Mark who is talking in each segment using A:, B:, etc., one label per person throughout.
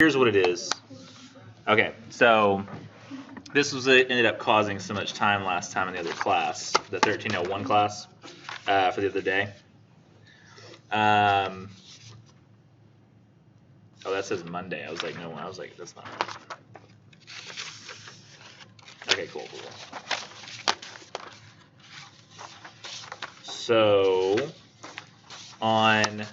A: here's what it is. Okay, so this was ended up causing so much time last time in the other class, the 1301 class, for the other day. Oh, that says Monday. I was like, no, I was like, that's not right. Okay, cool. So on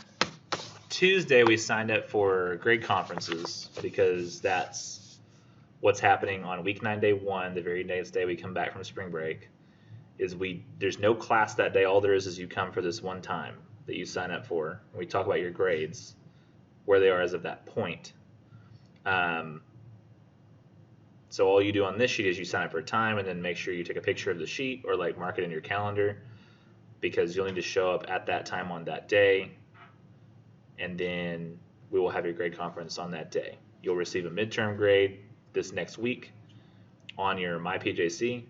A: Tuesday, we signed up for grade conferences because that's what's happening on week 9, day 1, the very next day we come back from spring break. There's no class that day. All there is you come for this one time that you sign up for. We talk about your grades, where they are as of that point. So all you do on this sheet is you sign up for a time and then make sure you take a picture of the sheet or like mark it in your calendar, because you'll need to show up at that time on that day, and then we will have your grade conference on that day. You'll receive a midterm grade this next week on your MyPJC.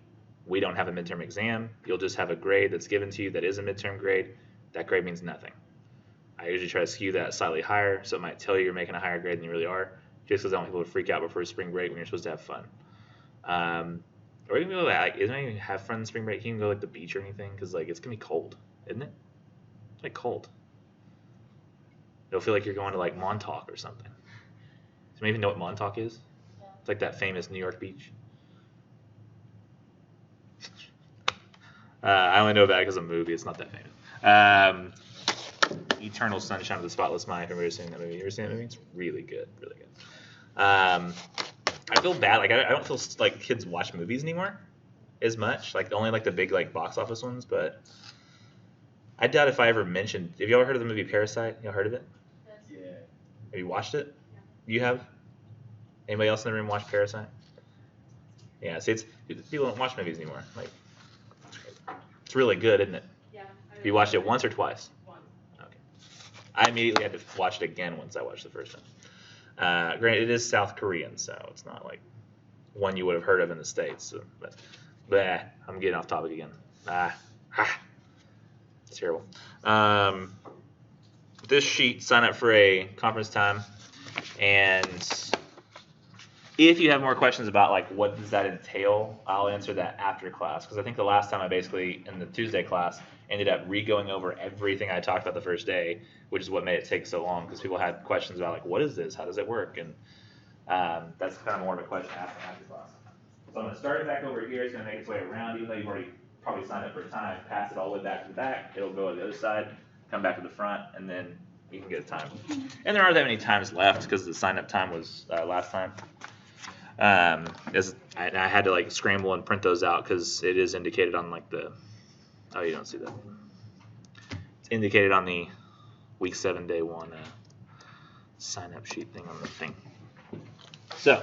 A: We don't have a midterm exam. You'll just have a grade that's given to you that is a midterm grade. That grade means nothing. I usually try to skew that slightly higher, so it might tell you you're making a higher grade than you really are, just because I want people to freak out before spring break when you're supposed to have fun. Or you can go like, isn't it have fun in spring break? You can go like the beach or anything, because like it's gonna be cold, isn't it? It's like cold. It'll feel like you're going to like Montauk or something. Does anybody even know what Montauk is? Yeah. It's like that famous New York beach. I only know about it because of a movie. It's not that famous. Eternal Sunshine of the Spotless Mind. If you've ever seen that movie, you ever seen that movie? It's really good, really good. I feel bad. Like I don't feel like kids watch movies anymore as much. Like only like the big like box office ones. But I doubt if I ever mentioned. Have you ever heard of the movie Parasite? Y'all heard of it?
B: Yeah.
A: Have you watched it?
B: Yeah.
A: You have? Anybody else in the room watch Parasite? Yeah. See, people don't watch movies anymore. Like it's really good, isn't it?
B: Yeah.
A: Have you watched it once or twice?
B: Once.
A: Okay. I immediately had to watch it again once I watched the first time. Granted, it is South Korean, so it's not like one you would have heard of in the States. So, but I'm getting off topic again. It's terrible. This sheet, sign up for a conference time, and if you have more questions about like what does that entail, I'll answer that after class, because I think the last time I basically, in the Tuesday class, ended up re-going over everything I talked about the first day, which is what made it take so long, because people had questions about like, what is this? How does it work? And that's kind of more of a question asked after class. So I'm going to start it back over here. It's going to make its way around, even though you've already probably signed up for a time. Pass it all the way back to the back. It'll go to the other side, come back to the front, and then you can get a time. And there aren't that many times left because the sign-up time was last time. As I had to like scramble and print those out because it is indicated on like the. Oh, you don't see that. It's indicated on the week 7, day 1 sign-up sheet thing on the thing. So,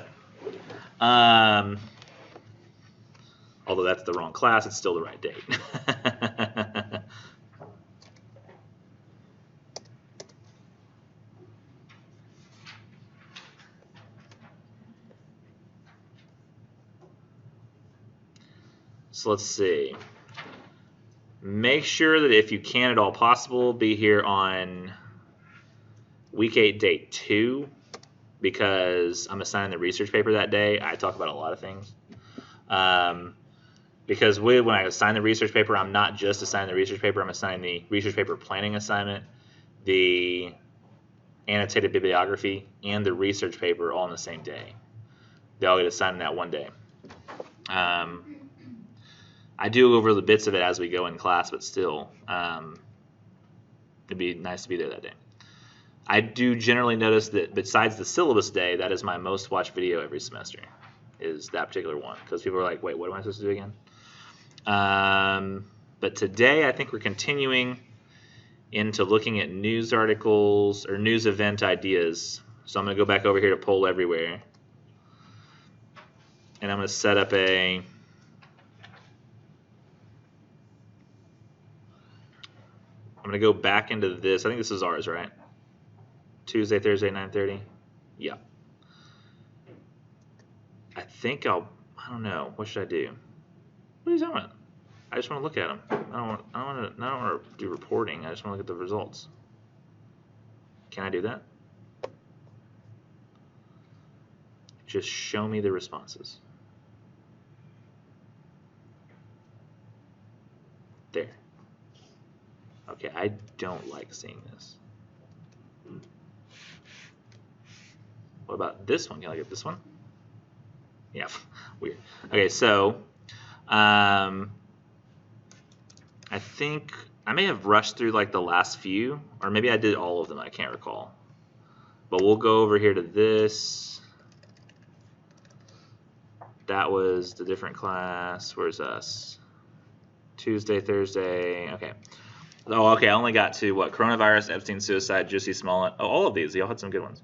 A: although that's the wrong class, it's still the right date. So let's see. Make sure that if you can at all possible, be here on week 8, day 2, because I'm assigning the research paper that day. I talk about a lot of things. Because when I assign the research paper, I'm not just assigning the research paper. I'm assigning the research paper planning assignment, the annotated bibliography, and the research paper all on the same day. They all get assigned in that one day. I do go over the bits of it as we go in class, but still, it'd be nice to be there that day. I do generally notice that besides the syllabus day, that is my most watched video every semester, is that particular one. Because people are like, wait, what am I supposed to do again? But today I think we're continuing into looking at news articles or news event ideas. So I'm going to go back over here to Poll Everywhere. And I'm going to set up I'm going to go back into this. I think this is ours, right? Tuesday, Thursday, 9:30? Yeah. I think I don't know. What should I do? What are you talking about? I just want to look at them. I don't want to do reporting. I just want to look at the results. Can I do that? just show me the responses. There. Okay, I don't like seeing this. What about this one? Can I get this one? Yeah, weird. Okay, so I think I may have rushed through like the last few, or maybe I did all of them. I can't recall. But we'll go over here to this. That was the different class. Where's us? Tuesday, Thursday. Okay. Oh, okay. I only got to what? Coronavirus, Epstein, suicide, Jussie Smollett. Oh, all of these. Y'all had some good ones.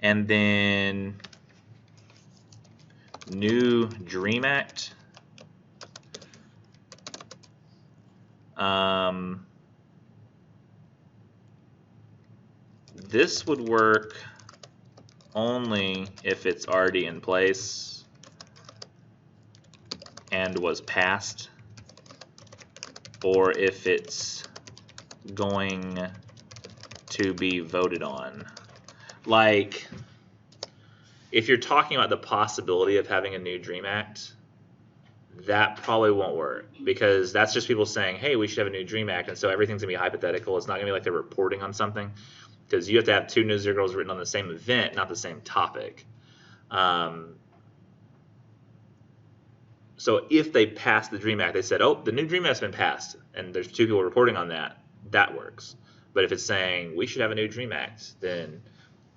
A: And then new Dream Act. This would work only if it's already in place and was passed, or if it's going to be voted on. Like, if you're talking about the possibility of having a new Dream Act, that probably won't work, because that's just people saying, hey, we should have a new Dream Act, and so everything's going to be hypothetical. It's not going to be like they're reporting on something, because you have to have two news articles written on the same event, not the same topic. So if they passed the Dream Act, they said, oh, the new Dream Act's been passed, and there's two people reporting on that, that works. But if it's saying we should have a new Dream Act, then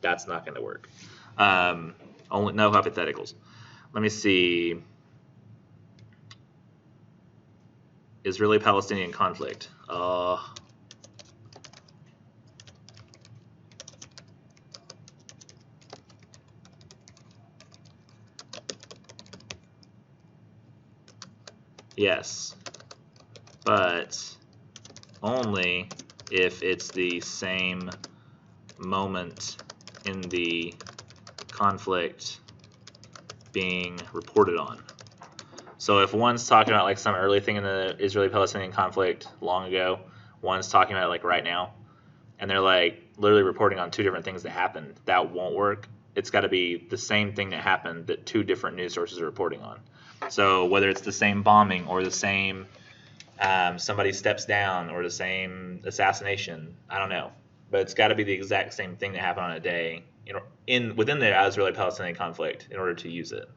A: that's not going to work. Only no hypotheticals. Let me see. Israeli-Palestinian conflict. Yes, but only if it's the same moment in the conflict being reported on. So if one's talking about like some early thing in the Israeli-Palestinian conflict long ago, one's talking about it like right now, and they're like literally reporting on two different things that happened, that won't work. It's got to be the same thing that happened that two different news sources are reporting on. So whether it's the same bombing or the same somebody steps down or the same assassination, I don't know. But it's got to be the exact same thing that happened on a day within the Israeli-Palestinian conflict in order to use it.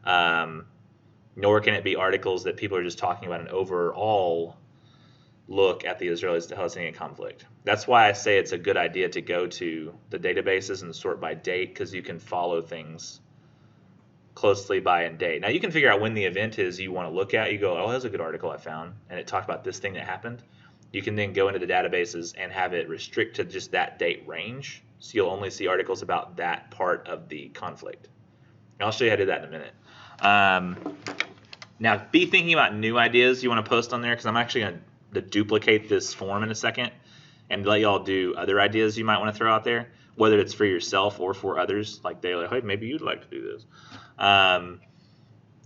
A: Nor can it be articles that people are just talking about an overall look at the Israeli-Palestinian conflict. That's why I say it's a good idea to go to the databases and sort by date, because you can follow things closely by a date. Now you can figure out when the event is you want to look at. You go, oh, that's a good article I found, and it talked about this thing that happened. You can then go into the databases and have it restrict to just that date range, so you'll only see articles about that part of the conflict. And I'll show you how to do that in a minute. Now be thinking about new ideas you want to post on there, because I'm actually going to duplicate this form in a second and let y'all do other ideas you might want to throw out there, whether it's for yourself or for others. Like they're like, hey, maybe you'd like to do this.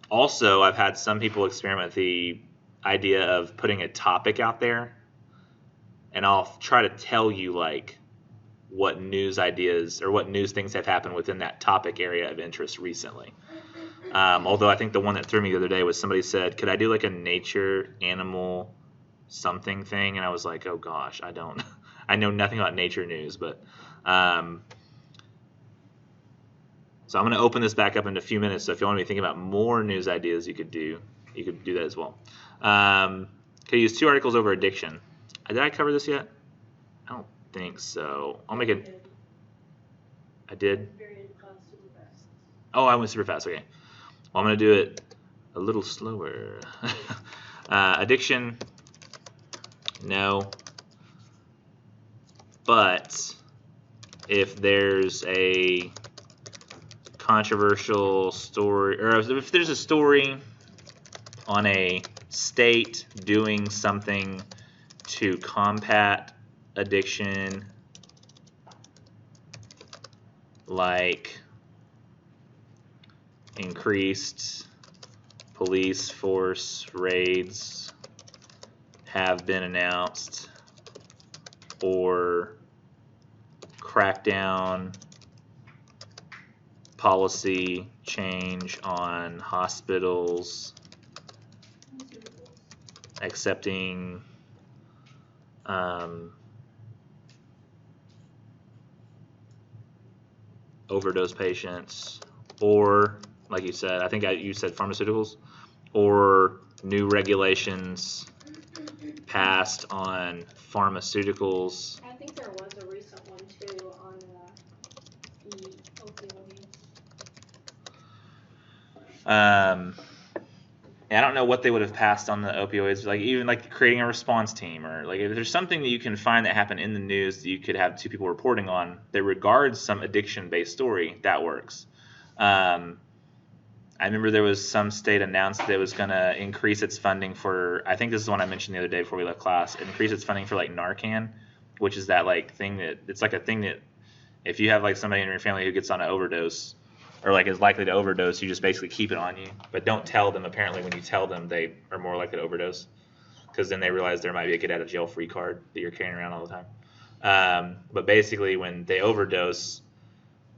A: Also, I've had some people experiment with the idea of putting a topic out there, and I'll try to tell you like what news ideas or what news things have happened within that topic area of interest recently. Although I think the one that threw me the other day was somebody said, could I do like a nature, animal, something thing? And I was like, oh gosh, I know nothing about nature news, but so I'm going to open this back up in a few minutes. So if you want to be thinking about more news ideas, you could do that as well. Could use two articles over addiction. Did I cover this yet? I don't think so. I'll make it. I did. Oh, I went super fast. Okay. Well, I'm going to do it a little slower. Addiction. No. But if there's a controversial story, or if there's a story on a state doing something to combat addiction, like increased police force raids have been announced, or crackdown policy change on hospitals accepting overdose patients, or like you said, I think you said pharmaceuticals, or new regulations passed on pharmaceuticals.
B: I think there was a recent one too on the opioids.
A: I don't know what they would have passed on the opioids, like even like creating a response team, or like if there's something that you can find that happened in the news that you could have two people reporting on that regards some addiction-based story, that works. I remember there was some state announced that it was going to increase its funding for, I think this is the one I mentioned the other day before we left class, increase its funding for like Narcan, which is that like thing that, it's like a thing that if you have like somebody in your family who gets on an overdose, or like is likely to overdose, you just basically keep it on you. But don't tell them. Apparently when you tell them, they are more likely to overdose, because then they realize there might be a get out of jail free card that you're carrying around all the time. But basically when they overdose,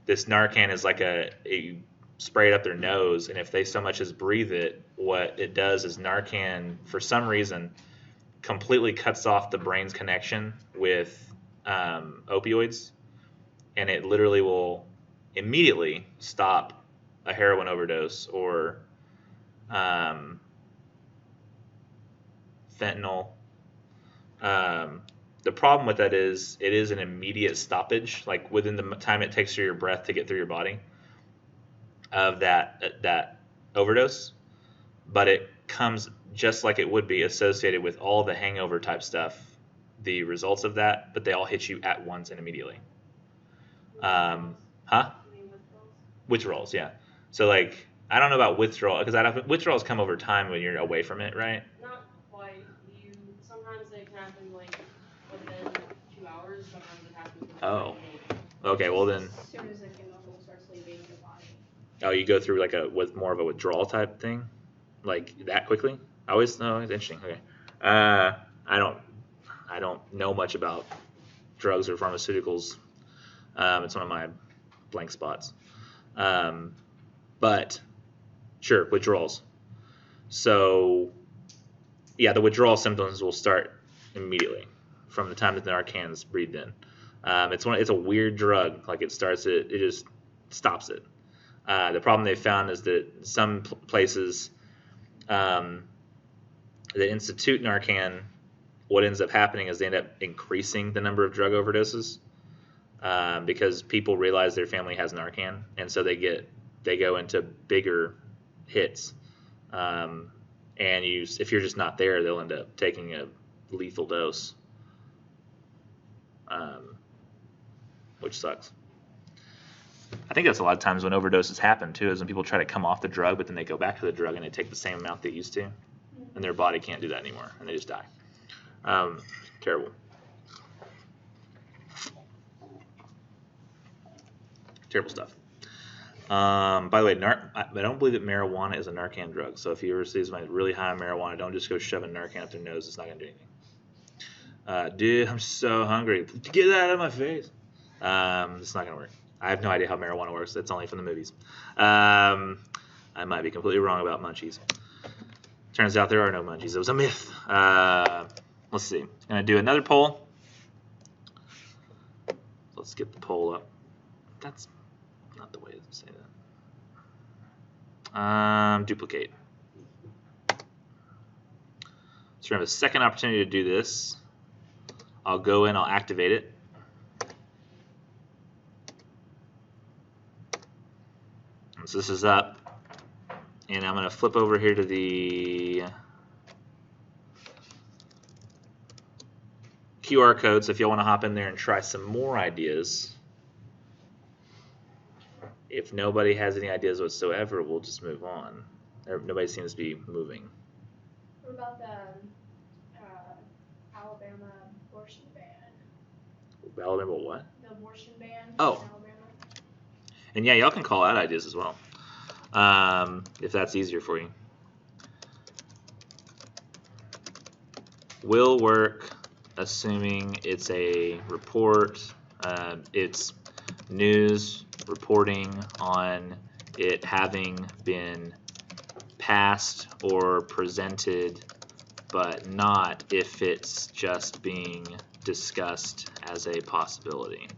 A: this Narcan is like a spray it up their nose, and if they so much as breathe it, what it does is Narcan, for some reason, completely cuts off the brain's connection with opioids, and it literally will immediately stop a heroin overdose or fentanyl. The problem with that is it is an immediate stoppage, like within the time it takes for your breath to get through your body, of that overdose, but it comes just like it would be associated with all the hangover type stuff, the results of that, but they all hit you at once and immediately. Withdrawals, yeah. So like, I don't know about withdrawal, because withdrawals come over time when you're away from it, right?
B: Not quite. Sometimes it can happen like within 2 hours. Sometimes it happens within
A: Oh. Okay, well then.
B: As soon as the chemical starts leaving your body.
A: Oh, you go through like with more of a withdrawal type thing, like that quickly. I always know. It's interesting. Okay. I don't know much about drugs or pharmaceuticals. It's one of my blank spots. But sure, withdrawals. So yeah, the withdrawal symptoms will start immediately from the time that the Narcan's breathed in. It's a weird drug. Like it just stops it. The problem they found is that some places that institute Narcan, what ends up happening is they end up increasing the number of drug overdoses because people realize their family has Narcan, and so they go into bigger hits. And if you're just not there, they'll end up taking a lethal dose, which sucks. I think that's a lot of times when overdoses happen too, is when people try to come off the drug, but then they go back to the drug and they take the same amount they used to, and their body can't do that anymore, and they just die. Terrible. Terrible stuff. By the way, I don't believe that marijuana is a Narcan drug. So if you ever see somebody really high on marijuana, don't just go shoving Narcan up their nose. It's not going to do anything. Dude, I'm so hungry. Get that out of my face. It's not going to work. I have no idea how marijuana works. That's only from the movies. I might be completely wrong about munchies. Turns out there are no munchies. It was a myth. Let's see. Going to do another poll. Let's get the poll up. That's not the way to say that. Duplicate. So we're going to have a second opportunity to do this. I'll go in, I'll activate it. So this is up. And I'm going to flip over here to the QR code. So if y'all want to hop in there and try some more ideas. If nobody has any ideas whatsoever, we'll just move on. Nobody seems to be moving.
B: What about the Alabama abortion ban?
A: Alabama what?
B: The abortion ban.
A: Oh.
B: In Alabama.
A: And yeah, y'all can call out ideas as well, if that's easier for you. Will work, assuming it's a report, it's news reporting on it having been passed or presented, but not if it's just being discussed as a possibility.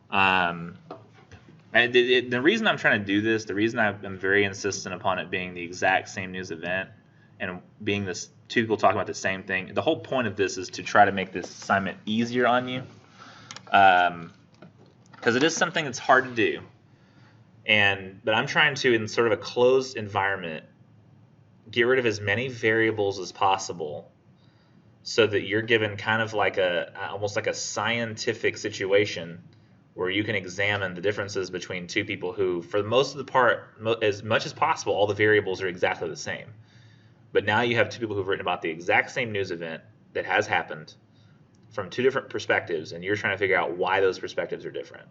A: The reason I'm trying to do this, the reason I'm very insistent upon it being the exact same news event and being this two people talking about the same thing, the whole point of this is to try to make this assignment easier on you, because it is something that's hard to do. But I'm trying to, in sort of a closed environment, get rid of as many variables as possible so that you're given kind of like almost like a scientific situation where you can examine the differences between two people who, for most of the part, as much as possible, all the variables are exactly the same. But now you have two people who've written about the exact same news event that has happened from two different perspectives, and you're trying to figure out why those perspectives are different.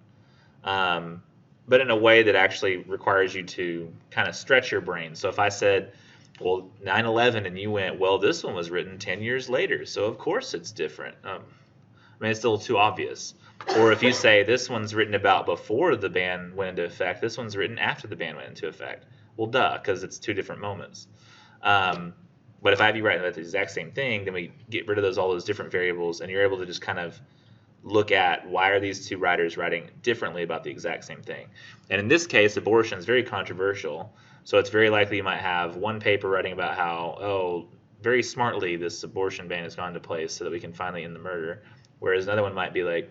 A: But in a way that actually requires you to kind of stretch your brain. So if I said, well, 9/11, and you went, well, this one was written 10 years later, so of course it's different. I mean, it's still too obvious. Or if you say this one's written about before the ban went into effect, this one's written after the ban went into effect. Well, duh, because it's two different moments. But if I have you write about the exact same thing, then we get rid of all those different variables, and you're able to just kind of look at why are these two writers writing differently about the exact same thing. And in this case, abortion is very controversial, so it's very likely you might have one paper writing about how, very smartly, this abortion ban has gone into place so that we can finally end the murder, whereas another one might be like,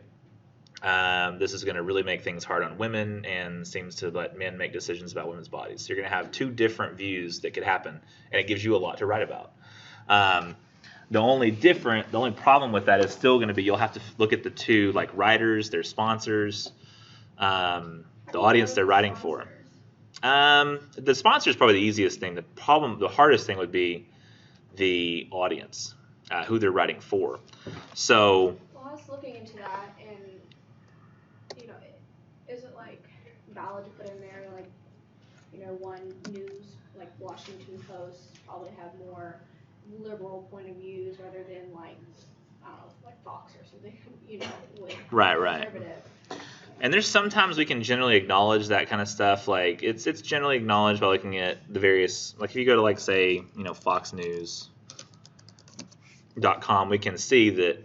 A: this is going to really make things hard on women and seems to let men make decisions about women's bodies. So you're going to have two different views that could happen, and it gives you a lot to write about. The only problem with that is still going to be you'll have to look at the two, like, writers, their sponsors, the audience they're writing for. The sponsor is probably the easiest thing. The hardest thing would be the audience, who they're writing for. So.
C: Well, I was looking into that, and is it like valid to put in there like one news like Washington Post probably have more liberal point of views rather than like I don't know like Fox or something with
A: right. And there's sometimes we can generally acknowledge that kind of stuff. Like it's generally acknowledged by looking at the various, like if you go to like say foxnews.com, we can see that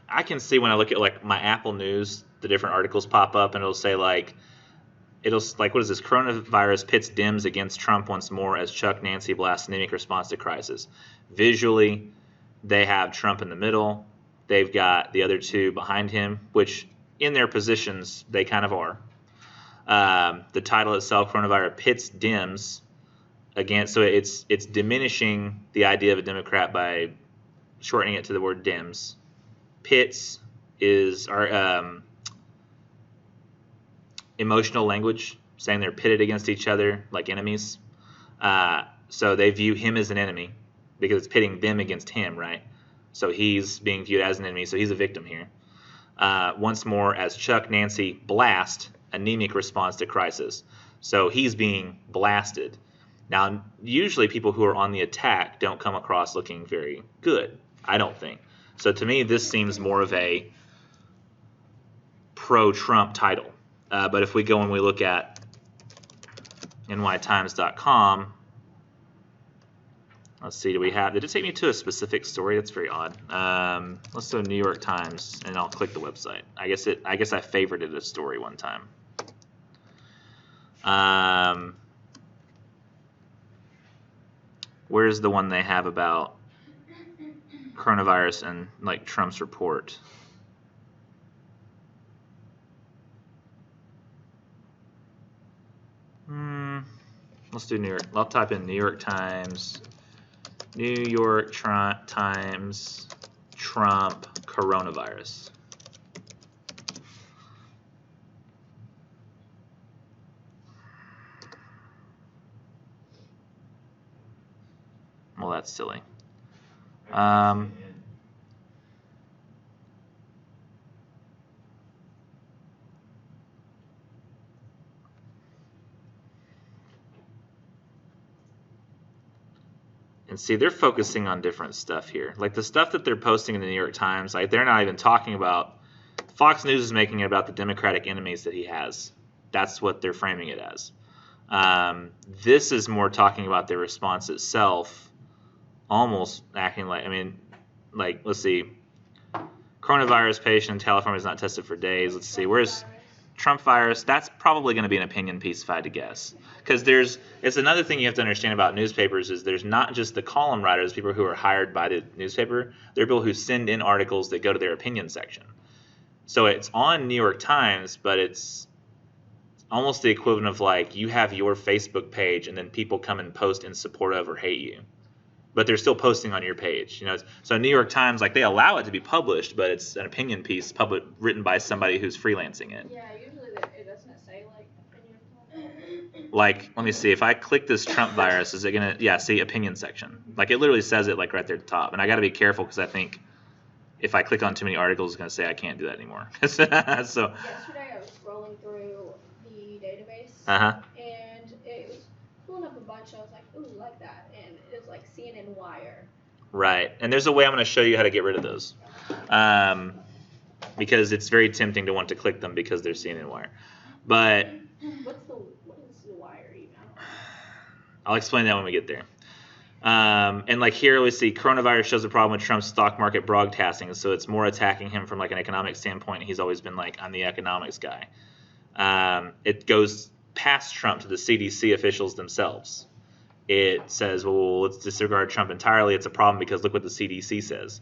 A: I can see when I look at like my Apple News, the different articles pop up and it'll say like what is this? Coronavirus pits Dems against Trump once more as Chuck Nancy blasts anemic response to crisis. Visually, they have Trump in the middle. They've got the other two behind him, which in their positions they kind of are. The title itself, Coronavirus pits Dems against, so it's diminishing the idea of a Democrat by shortening it to the word Dems. Pits is our emotional language, saying they're pitted against each other like enemies. So they view him as an enemy because it's pitting them against him, right? So he's being viewed as an enemy, so he's a victim here. Once more, as Chuck Nancy blast anemic response to crisis. So he's being blasted. Now, usually people who are on the attack don't come across looking very good, I don't think. So to me, this seems more of a pro-Trump title. But if we go and we look at nytimes.com, let's see, did it take me to a specific story? That's very odd. Let's go New York Times, and I'll click the website. I guess I favorited a story one time. Where's the one they have about coronavirus and like Trump's report? Let's do New York. I'll type in New York Times. New York Times Trump coronavirus. Well, that's silly. And see, they're focusing on different stuff here. Like the stuff that they're posting in the New York Times, like they're not even talking about Fox News is making it about the Democratic enemies that he has. That's what they're framing it as. This is more talking about the response itself, almost acting like, let's see. Coronavirus patient in California is not tested for days. Let's see, where's Trump virus? That's probably going to be an opinion piece if I had to guess. Because it's another thing you have to understand about newspapers is there's not just the column writers, people who are hired by the newspaper. There are people who send in articles that go to their opinion section. So it's on New York Times, but it's almost the equivalent of like you have your Facebook page and then people come and post in support of or hate you. But they're still posting on your page, So New York Times, like they allow it to be published, but it's an opinion piece written by somebody who's freelancing it.
C: Yeah, usually it doesn't say like opinion.
A: Like, let me see. If I click this Trump virus, is it gonna? Yeah, see opinion section. Like it literally says it like right there at the top. And I got to be careful because I think if I click on too many articles, it's gonna say I can't do that anymore. So.
C: Yesterday I was scrolling through the database. And it was pulling up a bunch. I was like, ooh, like that, and it was like CNN Wire.
A: Right, and there's a way I'm going to show you how to get rid of those, because it's very tempting to want to click them because they're CNN Wire. But
C: what is the Wire even?
A: I'll explain that when we get there. And like here we see coronavirus shows a problem with Trump's stock market broadcasting, so it's more attacking him from like an economic standpoint. He's always been like, I'm the economics guy. It goes past Trump to the CDC officials themselves. It says, well, let's disregard Trump entirely. It's a problem because look what the CDC says.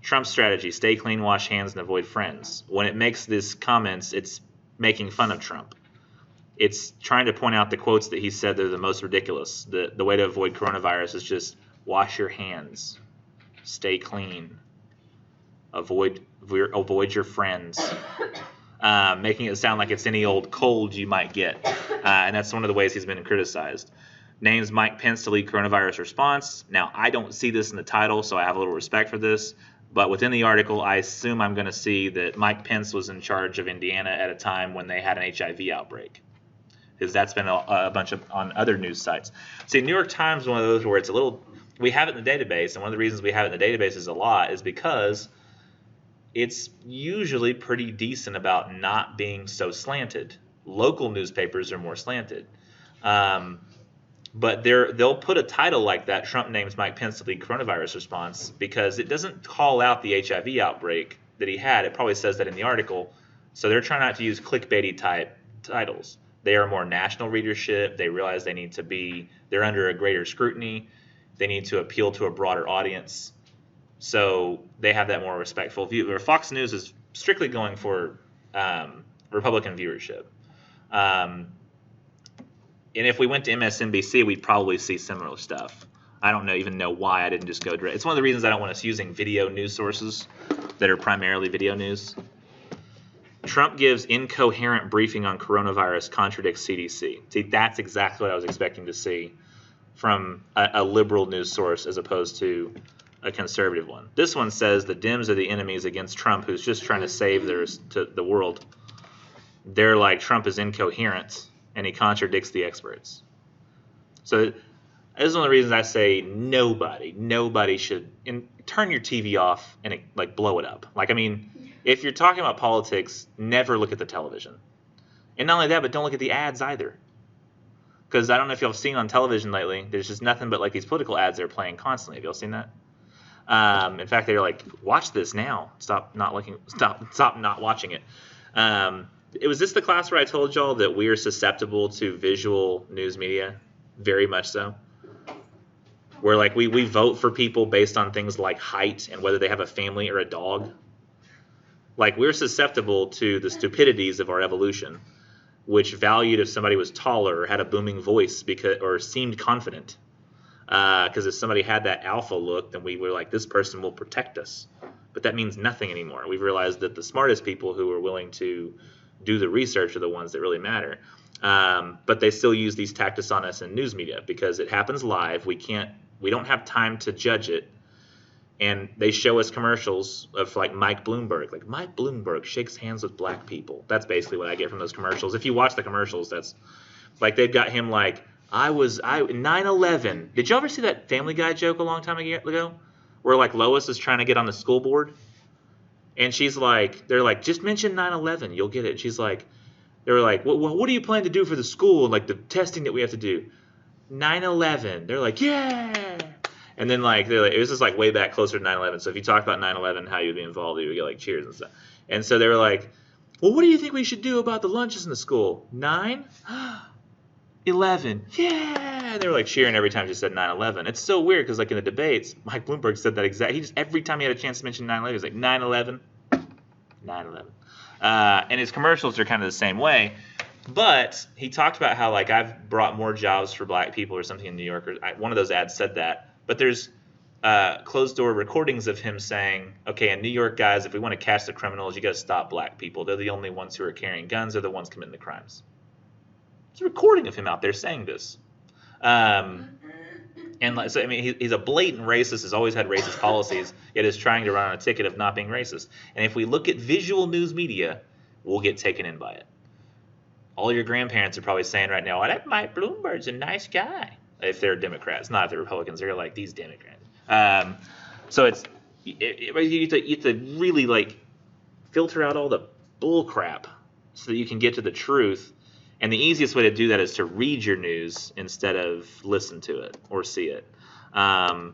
A: Trump's strategy, stay clean, wash hands, and avoid friends. When it makes these comments, it's making fun of Trump. It's trying to point out the quotes that he said that are the most ridiculous. The way to avoid coronavirus is just wash your hands, stay clean, avoid your friends. Making it sound like it's any old cold you might get. And that's one of the ways he's been criticized. Names Mike Pence to lead coronavirus response. Now, I don't see this in the title, so I have a little respect for this. But within the article, I assume I'm going to see that Mike Pence was in charge of Indiana at a time when they had an HIV outbreak. Because that's been a bunch of on other news sites. See, New York Times is one of those where it's a little, we have it in the database, and one of the reasons we have it in the database is a lot is because it's usually pretty decent about not being so slanted. Local newspapers are more slanted. But they'll put a title like that, Trump names Mike Pence to lead coronavirus response, because it doesn't call out the HIV outbreak that he had. It probably says that in the article. So they're trying not to use clickbaity type titles. They are more national readership. They realize they're under a greater scrutiny. They need to appeal to a broader audience. So they have that more respectful view. Where Fox News is strictly going for Republican viewership. And if we went to MSNBC, we'd probably see similar stuff. I don't even know why I didn't just go direct. It's one of the reasons I don't want us using video news sources that are primarily video news. Trump gives incoherent briefing on coronavirus, contradicts CDC. See, that's exactly what I was expecting to see from a liberal news source as opposed to a conservative one. This one says the Dems are the enemies against Trump, who's just trying to save the world. They're like, Trump is incoherent, and he contradicts the experts. So this is one of the reasons I say nobody should turn your TV off and blow it up. If you're talking about politics, never look at the television. And not only that, but don't look at the ads either. Because I don't know if y'all have seen on television lately, there's just nothing but these political ads they're playing constantly. Have y'all seen that? In fact, they're like, watch this now. Stop not watching it. Was this the class where I told y'all that we are susceptible to visual news media? Very much so. Where we vote for people based on things like height and whether they have a family or a dog. We're susceptible to the stupidities of our evolution, which valued if somebody was taller or had a booming voice or seemed confident. Because if somebody had that alpha look, then we were like, this person will protect us. But that means nothing anymore. We've realized that the smartest people who are willing to do the research are the ones that really matter. But they still use these tactics on us in news media because it happens live. We don't have time to judge it. And they show us commercials of Mike Bloomberg. Mike Bloomberg shakes hands with black people. That's basically what I get from those commercials. If you watch the commercials, that's they've got him 9/11. Did you ever see that Family Guy joke a long time ago? Where Lois is trying to get on the school board And she's like, they're like, just mention 9/11, you'll get it. And she's like, they were like, what do you plan to do for the school? Like the testing that we have to do. 9/11. They're like, yeah. And then like they're like, it was just like way back closer to 9/11. So if you talk about 9/11, how you'd be involved, you would get like cheers and stuff. And so they were like, well, what do you think we should do about the lunches in the school? 9? 11. Yeah. They were like cheering every time she said 9/11. It's so weird because like in the debates, Mike Bloomberg said that exact. He just every time he had a chance to mention 9/11, he was like 9/11, 9/11. And his commercials are kind of the same way. But he talked about how like I've brought more jobs for black people or something in New York. Or one of those ads said that. But there's closed door recordings of him saying, okay, in New York, guys, if we want to catch the criminals, you got to stop black people. They're the only ones who are carrying guns. They're the ones committing the crimes. It's a recording of him out there saying this. And so, I mean, he's a blatant racist, has always had racist policies, yet is trying to run on a ticket of not being racist. And if we look at visual news media, we'll get taken in by it. All your grandparents are probably saying right now, oh, that Mike Bloomberg's a nice guy. If they're Democrats, not if they're Republicans. They're like, these Democrats. So you have to really like filter out all the bull crap so that you can get to the truth. And the easiest way to do that is to read your news instead of listen to it or see it. So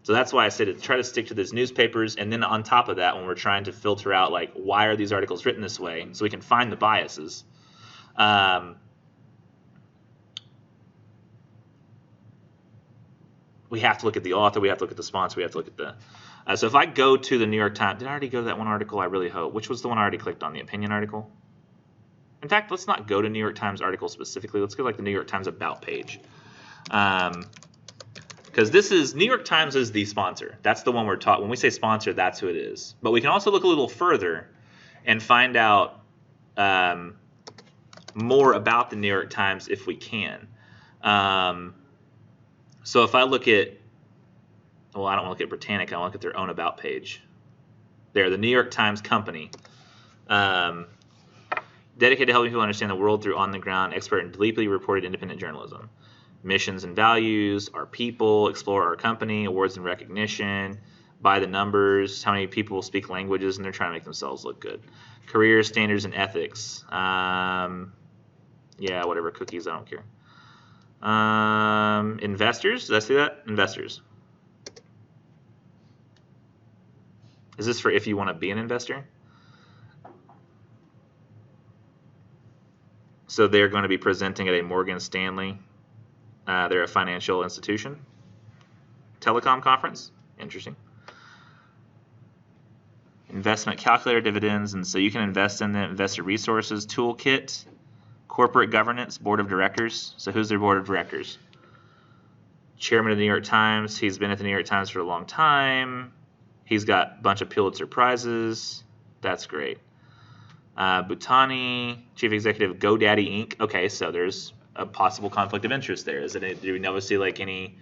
A: that's why I say to try to stick to these newspapers. And then on top of that, when we're trying to filter out, like, why are these articles written this way, so we can find the biases. We have to look at the author. We have to look at the sponsor. We have to look at the... so if I go to the New York Times... Did I already go to that one article? I really hope. Which was the one I already clicked on? The opinion article? In fact, let's not go to New York Times article specifically. Let's go like the New York Times about page. Because this is... New York Times is the sponsor. That's the one we're talking... When we say sponsor, that's who it is. But we can also look a little further and find out more about the New York Times if we can. So if I look at... Well, I don't want to look at Britannica. I want to look at their own about page. There, the New York Times Company. Dedicated to helping people understand the world through on-the-ground, expert and deeply reported independent journalism. Missions and values, our people, explore our company, awards and recognition, by the numbers, how many people speak languages, and they're trying to make themselves look good. Career, standards, and ethics. Yeah, whatever, cookies, I don't care. Investors, did I see that? Investors. Is this for if you want to be an investor? So they're going to be presenting at a Morgan Stanley. They're a financial institution. Telecom conference. Interesting. Investment calculator, dividends, and so you can invest in the investor resources toolkit. Corporate governance, board of directors. So who's their board of directors? Chairman of the New York Times. He's been at the New York Times for a long time. He's got a bunch of Pulitzer Prizes. That's great. Bhutani, Chief Executive of GoDaddy Inc. Okay, so there's a possible conflict of interest there. Isn't it? Do we never see like any?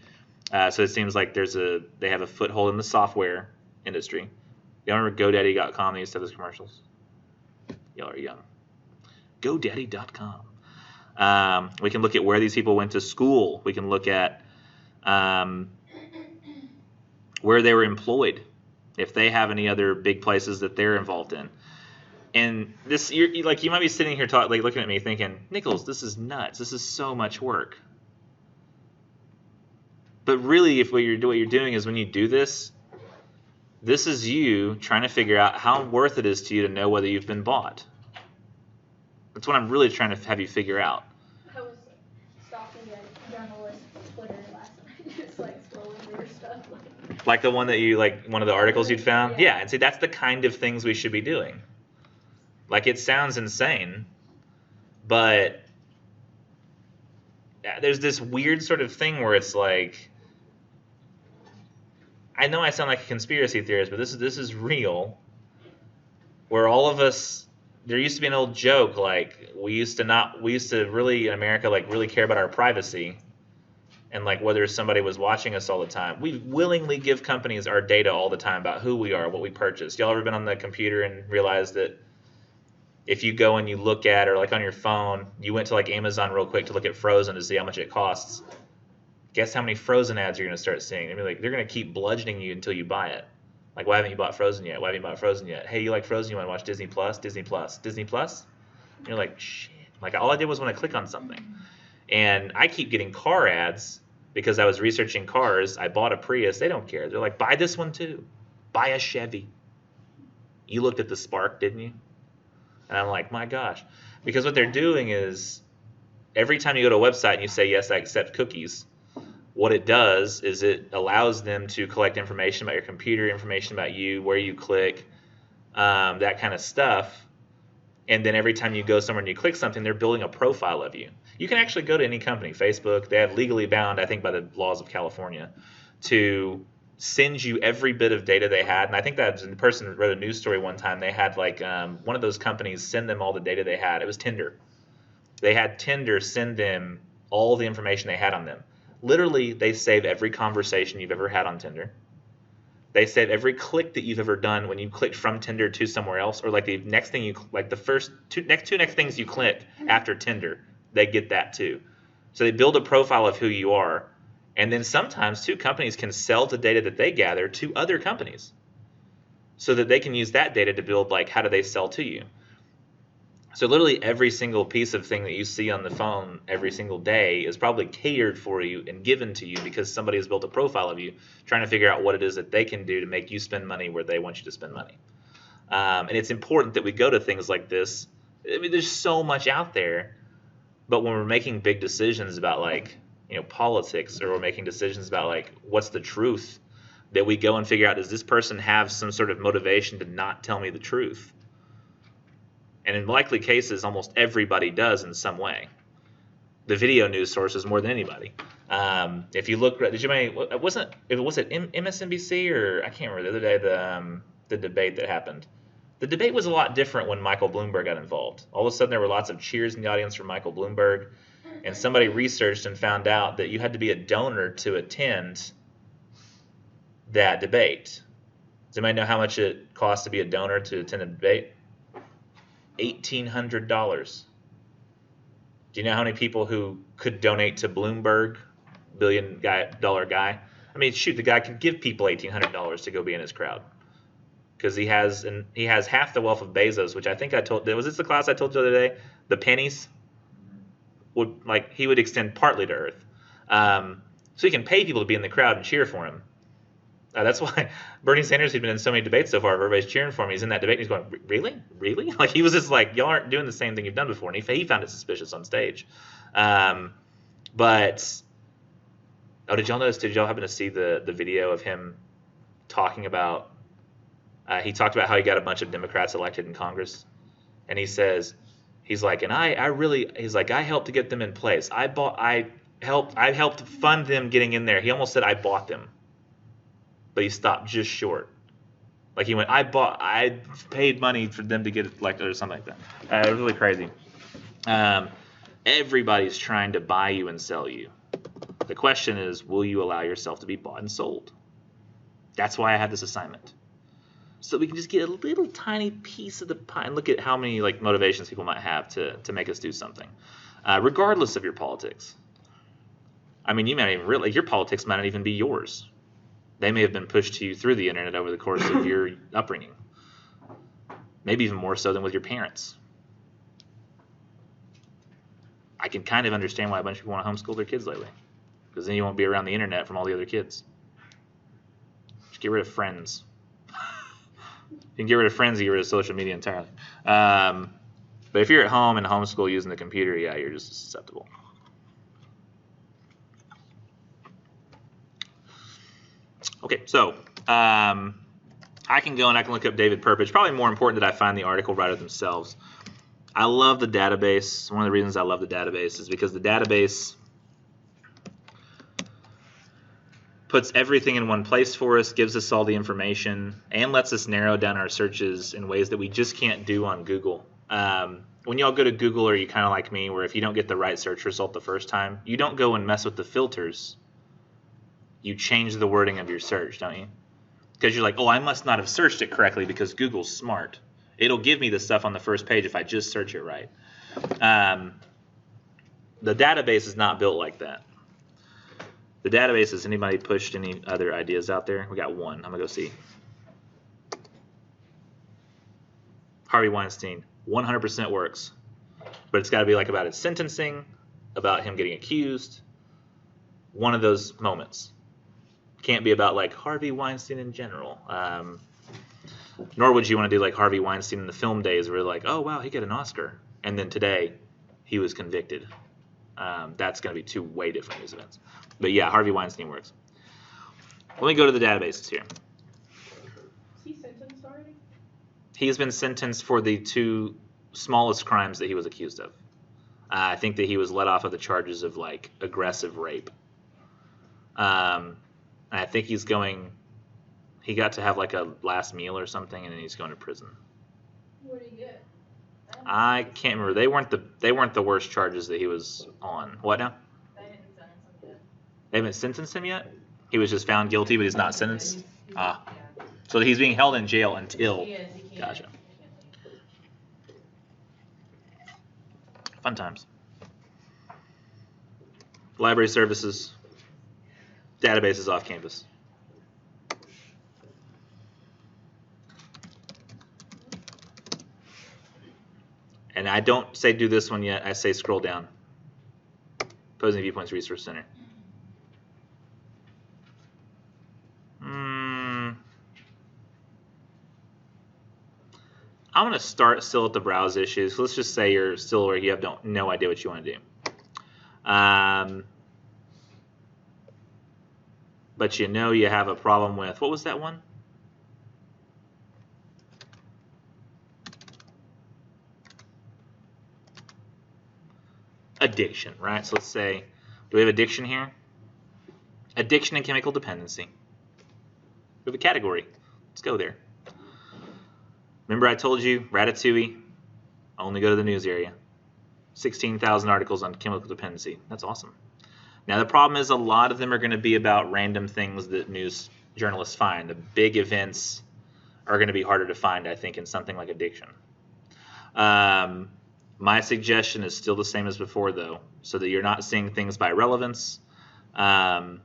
A: So it seems like they have a foothold in the software industry. You remember GoDaddy.com? They used to have those commercials. Y'all are young. GoDaddy.com. We can look at where these people went to school. We can look at where they were employed, if they have any other big places that they're involved in. And this, you might be sitting here looking at me thinking, Nichols, this is nuts. This is so much work. But really, if what you're doing is when you do this is you trying to figure out how worth it is to you to know whether you've been bought. That's what I'm really trying to have you figure out.
C: I was stalking a journalist on Twitter last night, just like scrolling through her stuff.
A: Like the one that one of the articles you'd found? Yeah, and see, that's the kind of things we should be doing. Like, it sounds insane, but there's this weird sort of thing where it's like, I know I sound like a conspiracy theorist, but this is real, where all of us, there used to be an old joke, like, we used to really, in America, like, really care about our privacy, and, like, whether somebody was watching us all the time. We willingly give companies our data all the time about who we are, what we purchase. Y'all ever been on the computer and realized that if you go and you look at, or like on your phone, you went to like Amazon real quick to look at Frozen to see how much it costs. Guess how many Frozen ads you're going to start seeing? They're going to keep bludgeoning you until you buy it. Like, why haven't you bought Frozen yet? Why haven't you bought Frozen yet? Hey, you like Frozen? You want to watch Disney Plus? Disney Plus? Disney Plus? And you're like, shit. Like, all I did was when I click on something. And I keep getting car ads because I was researching cars. I bought a Prius. They don't care. They're like, buy this one too. Buy a Chevy. You looked at the Spark, didn't you? And I'm like, my gosh. Because what they're doing is every time you go to a website and you say, yes, I accept cookies, what it does is it allows them to collect information about your computer, information about you, where you click, that kind of stuff. And then every time you go somewhere and you click something, they're building a profile of you. You can actually go to any company, Facebook. They have legally bound, I think by the laws of California, to send you every bit of data they had. And I think that the person wrote a news story one time. They had like one of those companies send them all the data they had. It was Tinder. They had Tinder send them all the information they had on them. Literally, they save every conversation you've ever had on Tinder. They save every click that you've ever done when you clicked from Tinder to somewhere else, or like the next thing like the first next things you click after Tinder, they get that too. So they build a profile of who you are, and then sometimes two companies can sell the data that they gather to other companies, so that they can use that data to build like how do they sell to you. So literally every single piece of thing that you see on the phone every single day is probably catered for you and given to you because somebody has built a profile of you, trying to figure out what it is that they can do to make you spend money where they want you to spend money. And it's important that we go to things like this. I mean, there's so much out there, but when we're making big decisions about like, politics, or we're making decisions about like what's the truth, that we go and figure out, does this person have some sort of motivation to not tell me the truth? And in likely cases, almost everybody does in some way. The video news sources more than anybody. If you look, was it MSNBC or I can't remember the other day the debate that happened. The debate was a lot different when Michael Bloomberg got involved. All of a sudden, there were lots of cheers in the audience for Michael Bloomberg, and somebody researched and found out that you had to be a donor to attend that debate. Does anybody know how much it costs to be a donor to attend a debate? $1,800. Do you know how many people who could donate to Bloomberg, billion-dollar guy? I mean, shoot, the guy could give people $1,800 to go be in his crowd, because he has half the wealth of Bezos, which I think I told. Was this the class I told you the other day? The pennies he would extend partly to Earth, so he can pay people to be in the crowd and cheer for him. That's why Bernie Sanders, who'd been in so many debates so far, everybody's cheering for him. He's in that debate and he's going, really? Like, he was just like, y'all aren't doing the same thing you've done before. And he found it suspicious on stage. Did y'all happen to see the video of him talking about, he talked about how he got a bunch of Democrats elected in Congress. And he's like, I helped to get them in place. I helped fund them getting in there. He almost said I bought them. But he stopped just short. Like, he went, I paid money for them to get elected or something like that. It was really crazy. Everybody's trying to buy you and sell you. The question is, will you allow yourself to be bought and sold? That's why I had this assignment. So we can just get a little tiny piece of the pie and look at how many motivations people might have to make us do something, regardless of your politics. I mean, you might even realize your politics might not even be yours. They may have been pushed to you through the internet over the course of your upbringing. Maybe even more so than with your parents. I can kind of understand why a bunch of people want to homeschool their kids lately, because then you won't be around the internet from all the other kids. Just get rid of friends. You can get rid of friends, get rid of social media entirely. But if you're at home and homeschool using the computer, yeah, you're just susceptible. Okay, so I can go and I can look up David Perpich. Probably more important that I find the article writer themselves. I love the database. One of the reasons I love the database is because the database puts everything in one place for us, gives us all the information, and lets us narrow down our searches in ways that we just can't do on Google. When y'all go to Google, are you kind of like me, where if you don't get the right search result the first time, you don't go and mess with the filters. You change the wording of your search, don't you? Because you're like, oh, I must not have searched it correctly because Google's smart. It'll give me the stuff on the first page if I just search it right. The database is not built like that. The database, has anybody pushed any other ideas out there? We got one. I'm going to go see. Harvey Weinstein, 100% works. But it's got to be like about his sentencing, about him getting accused. One of those moments. Can't be about like Harvey Weinstein in general. Nor would you want to do like Harvey Weinstein in the film days where like, oh wow, he got an Oscar. And then today, he was convicted. That's going to be two way different news events. But yeah, Harvey Weinstein works. Let me go to the databases here.
C: Is he sentenced already?
A: He's been sentenced for the two smallest crimes that he was accused of. I think that he was let off of the charges of like aggressive rape. I think he got to have like a last meal or something, and then he's going to prison.
C: What did he get?
A: I can't remember. They weren't the worst charges that he was on. What now?
B: They didn't sentence him yet.
A: They haven't sentenced him yet? He was just found guilty, but he's not sentenced?
B: Yeah.
A: So he's being held in jail until...
B: He is. He can't.
A: Gotcha. Fun times. Library services. Databases off campus. And I don't say do this one yet. I say scroll down. Opposing Viewpoints Resource Center. I'm going to start still at the browse issues. Let's just say you're still where you have no idea what you want to do. But you know you have a problem with, what was that one? Addiction, right? So let's say, do we have addiction here? Addiction and chemical dependency. We have a category. Let's go there. Remember I told you, Ratatouille, only go to the news area. 16,000 articles on chemical dependency. That's awesome. Now the problem is a lot of them are going to be about random things that news journalists find. The big events are going to be harder to find, I think, in something like addiction. My suggestion is still the same as before, though, so that you're not seeing things by relevance. I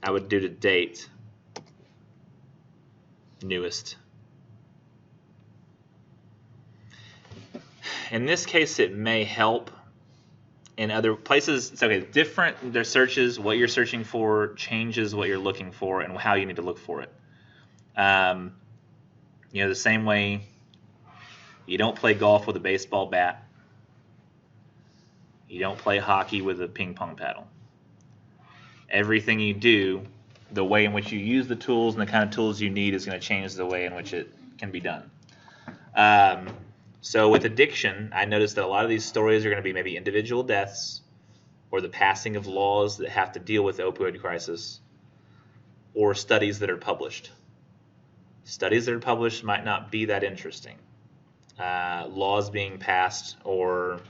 A: would do to date. Newest. In this case, it may help. In other places, it's okay. Different their searches, what you're searching for changes what you're looking for and how you need to look for it. The same way you don't play golf with a baseball bat. You don't play hockey with a ping pong paddle. Everything you do, the way in which you use the tools and the kind of tools you need is going to change the way in which it can be done. So with addiction, I noticed that a lot of these stories are going to be maybe individual deaths or the passing of laws that have to deal with the opioid crisis or studies that are published. Studies that are published might not be that interesting. Laws being passed or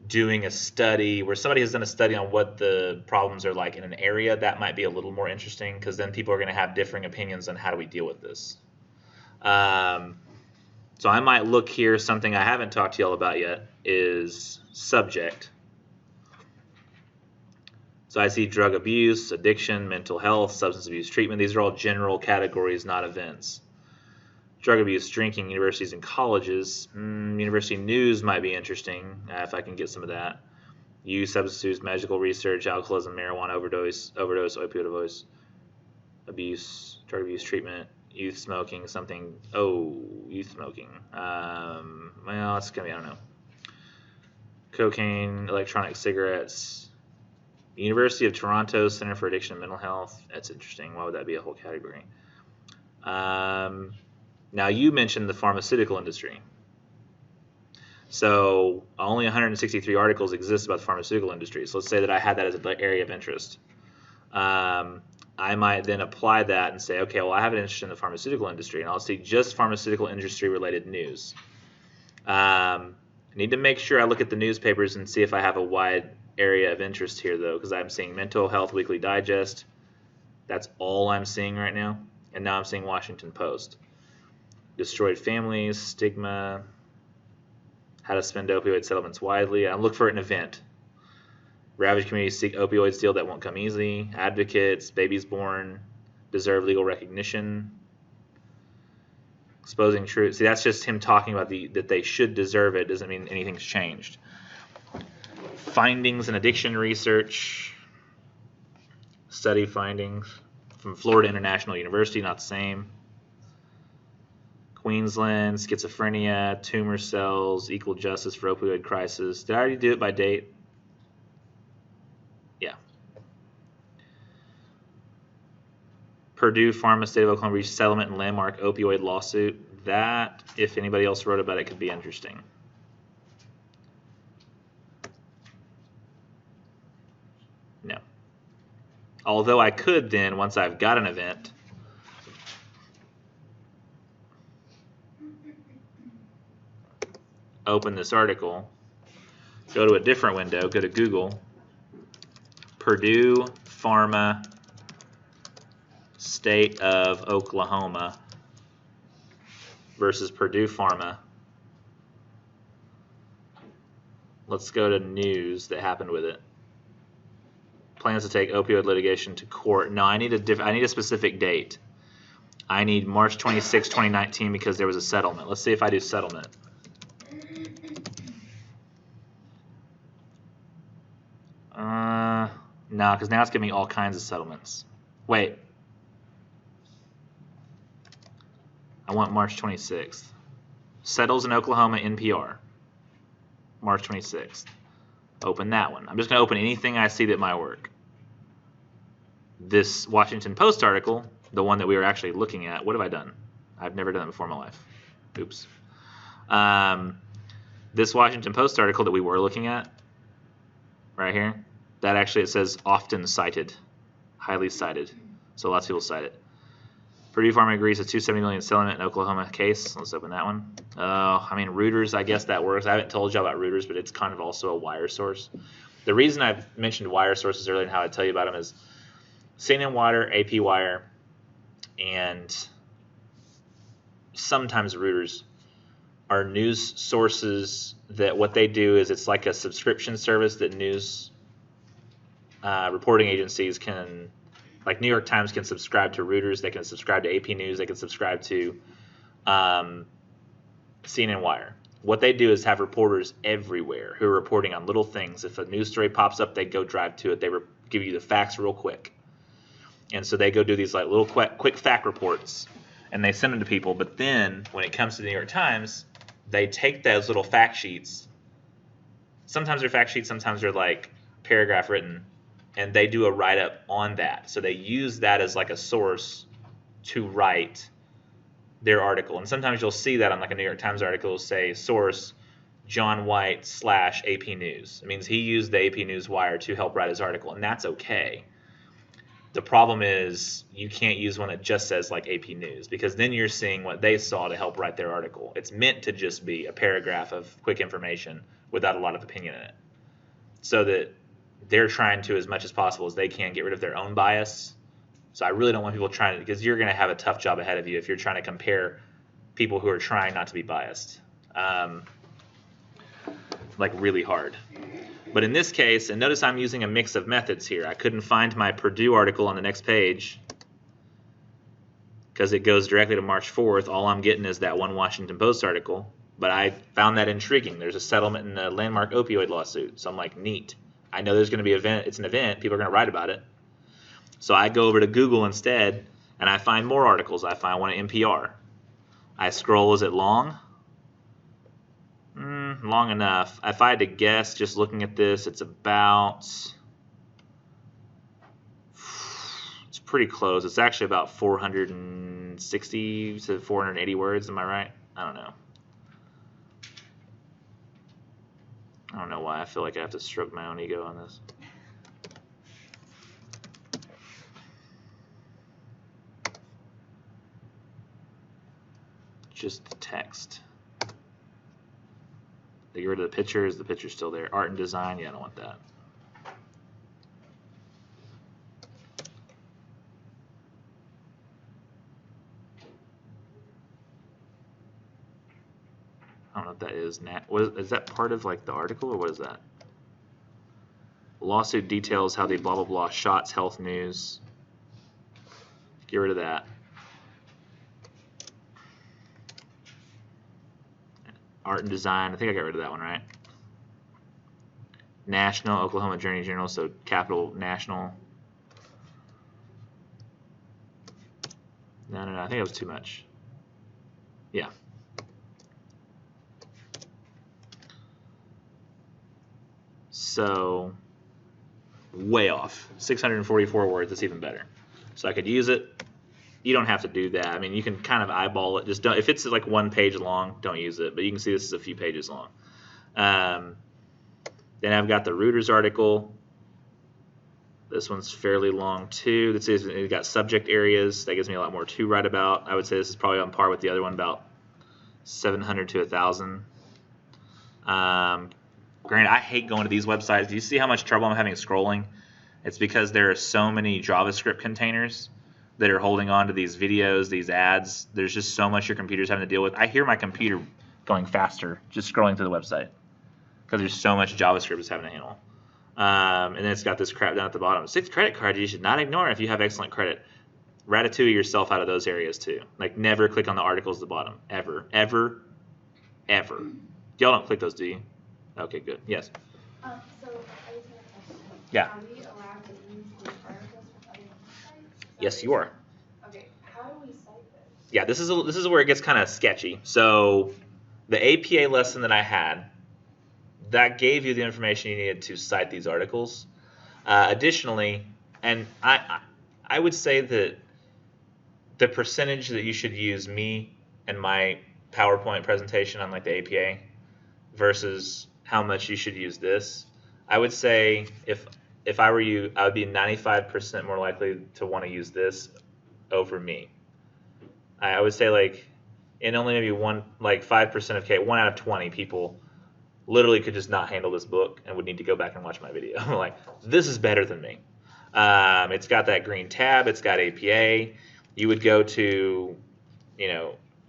A: doing a study where somebody has done a study on what the problems are like in an area, that might be a little more interesting because then people are going to have differing opinions on how do we deal with this. So I might look here, something I haven't talked to y'all about yet is subject. So I see drug abuse, addiction, mental health, substance abuse treatment. These are all general categories, not events. Drug abuse, drinking, universities and colleges. University news might be interesting if I can get some of that. Use, substance, medical research, alcoholism, marijuana overdose, opioid abuse, drug abuse treatment, youth smoking, something. Oh, youth smoking. Well, it's gonna be, I don't know. Cocaine, electronic cigarettes. University of Toronto Center for Addiction and Mental Health. That's interesting. Why would that be a whole category? Now, you mentioned the pharmaceutical industry. So only 163 articles exist about the pharmaceutical industry. So let's say that I had that as an area of interest. I might then apply that and say, okay, well, I have an interest in the pharmaceutical industry, and I'll see just pharmaceutical industry-related news. I need to make sure I look at the newspapers and see if I have a wide area of interest here, though, because I'm seeing Mental Health Weekly Digest. That's all I'm seeing right now. And now I'm seeing Washington Post. Destroyed families, stigma, how to spend opioid settlements widely. I look for an event. Ravaged communities seek opioids deal that won't come easily. Advocates, babies born, deserve legal recognition. Exposing truth. See, that's just him talking about that they should deserve it. Doesn't mean anything's changed. Findings in addiction research. Study findings from Florida International University, not the same. Queensland, schizophrenia, tumor cells, equal justice for opioid crisis. Did I already do it by date? Yeah. Purdue Pharma, State of Oklahoma reached settlement and landmark opioid lawsuit. That, if anybody else wrote about it, could be interesting. No. Although I could then, once I've got an event, open this article, go to a different window, go to Google, Purdue Pharma, State of Oklahoma versus Purdue Pharma. Let's go to news that happened with it. Plans to take opioid litigation to court. No, I need a specific date. I need March 26, 2019 because there was a settlement. Let's see if I do settlement. No, because now it's giving me all kinds of settlements. Wait. I want March 26th. Settles in Oklahoma NPR. March 26th. Open that one. I'm just going to open anything I see that might work. This Washington Post article, the one that we were actually looking at, what have I done? I've never done it before in my life. Oops. This Washington Post article that we were looking at, right here, that actually it says often cited, highly cited. So lots of people cite it. Purdue Pharma agrees to $270 million settlement in Oklahoma case. Let's open that one. I mean, Reuters, I guess that works. I haven't told you about Reuters, but it's kind of also a wire source. The reason I've mentioned wire sources earlier and how I tell you about them is CNN Wire, AP Wire, and sometimes Reuters are news sources that what they do is it's like a subscription service that news reporting agencies can, like New York Times can subscribe to Reuters, they can subscribe to AP News, they can subscribe to CNN Wire. What they do is have reporters everywhere who are reporting on little things. If a news story pops up, they go drive to it. They give you the facts real quick. And so they go do these like little quick fact reports, and they send them to people. But then when it comes to the New York Times, they take those little fact sheets. Sometimes they're fact sheets, sometimes they're like paragraph written, and they do a write-up on that. So they use that as like a source to write their article. And sometimes you'll see that on like a New York Times article, it'll say source John White / AP News. It means he used the AP News wire to help write his article, and that's okay. The problem is you can't use one that just says like AP News, because then you're seeing what they saw to help write their article. It's meant to just be a paragraph of quick information without a lot of opinion in it, so that they're trying to, as much as possible as they can, get rid of their own bias. So I really don't want people trying to, because you're going to have a tough job ahead of you if you're trying to compare people who are trying not to be biased, like really hard. But in this case, and notice I'm using a mix of methods here. I couldn't find my Purdue article on the next page because it goes directly to March 4th. All I'm getting is that one Washington Post article. But I found that intriguing. There's a settlement in the landmark opioid lawsuit. So I'm like, neat. I know there's going to be an event. It's an event. People are going to write about it. So I go over to Google instead, and I find more articles. I find one at NPR. I scroll. Is it long? Long enough. If I had to guess, just looking at this, it's pretty close. It's actually about 460 to 480 words. Am I right? I don't know. I don't know why I feel like I have to stroke my own ego on this. Just the text. They get rid of the picture. Is the picture still there? Art and design. Yeah, I don't want that. I don't know what that is. Is that part of like the article, or what is that? Lawsuit details how the blah blah blah shots health news. Get rid of that. Art and design. I think I got rid of that one, right? National, Oklahoma Journey Journal, so capital national. No, I think that was too much. Yeah. So, way off. 644 words, that's even better. So I could use it. You don't have to do that. I mean, you can kind of eyeball it. Just don't, if it's like 1 page long, don't use it. But you can see this is a few pages long. Then I've got the Reuters article. This one's fairly long too. This is, it's got subject areas. That gives me a lot more to write about. I would say this is probably on par with the other one, about 700 to 1,000. Granted, I hate going to these websites. Do you see how much trouble I'm having scrolling? It's because there are so many JavaScript containers that are holding on to these videos, these ads. There's just so much your computer's having to deal with. I hear my computer going faster just scrolling through the website because there's so much JavaScript it's having to handle. And then it's got this crap down at the bottom. 6 credit cards you should not ignore if you have excellent credit. Ratatouille yourself out of those areas too. Like, never click on the articles at the bottom. Ever. Ever. Ever. Y'all don't click those, do you? Okay, good. Yes.
C: So I just have a question.
A: Yeah.
C: Are we allowed to use these articles from other websites?
A: Yes, you are.
C: Okay. How do we cite this?
A: Yeah, this is where it gets kind of sketchy. So the APA lesson that I had, that gave you the information you needed to cite these articles. Additionally, and I would say that the percentage that you should use me and my PowerPoint presentation on like the APA versus how much you should use this, I would say if I were you, I would be 95% more likely to want to use this over me. I would say like in only maybe 5% of 1 out of 20 people literally could just not handle this book and would need to go back and watch my video. Like, this is better than me. It's got that green tab. It's got APA. You would go to,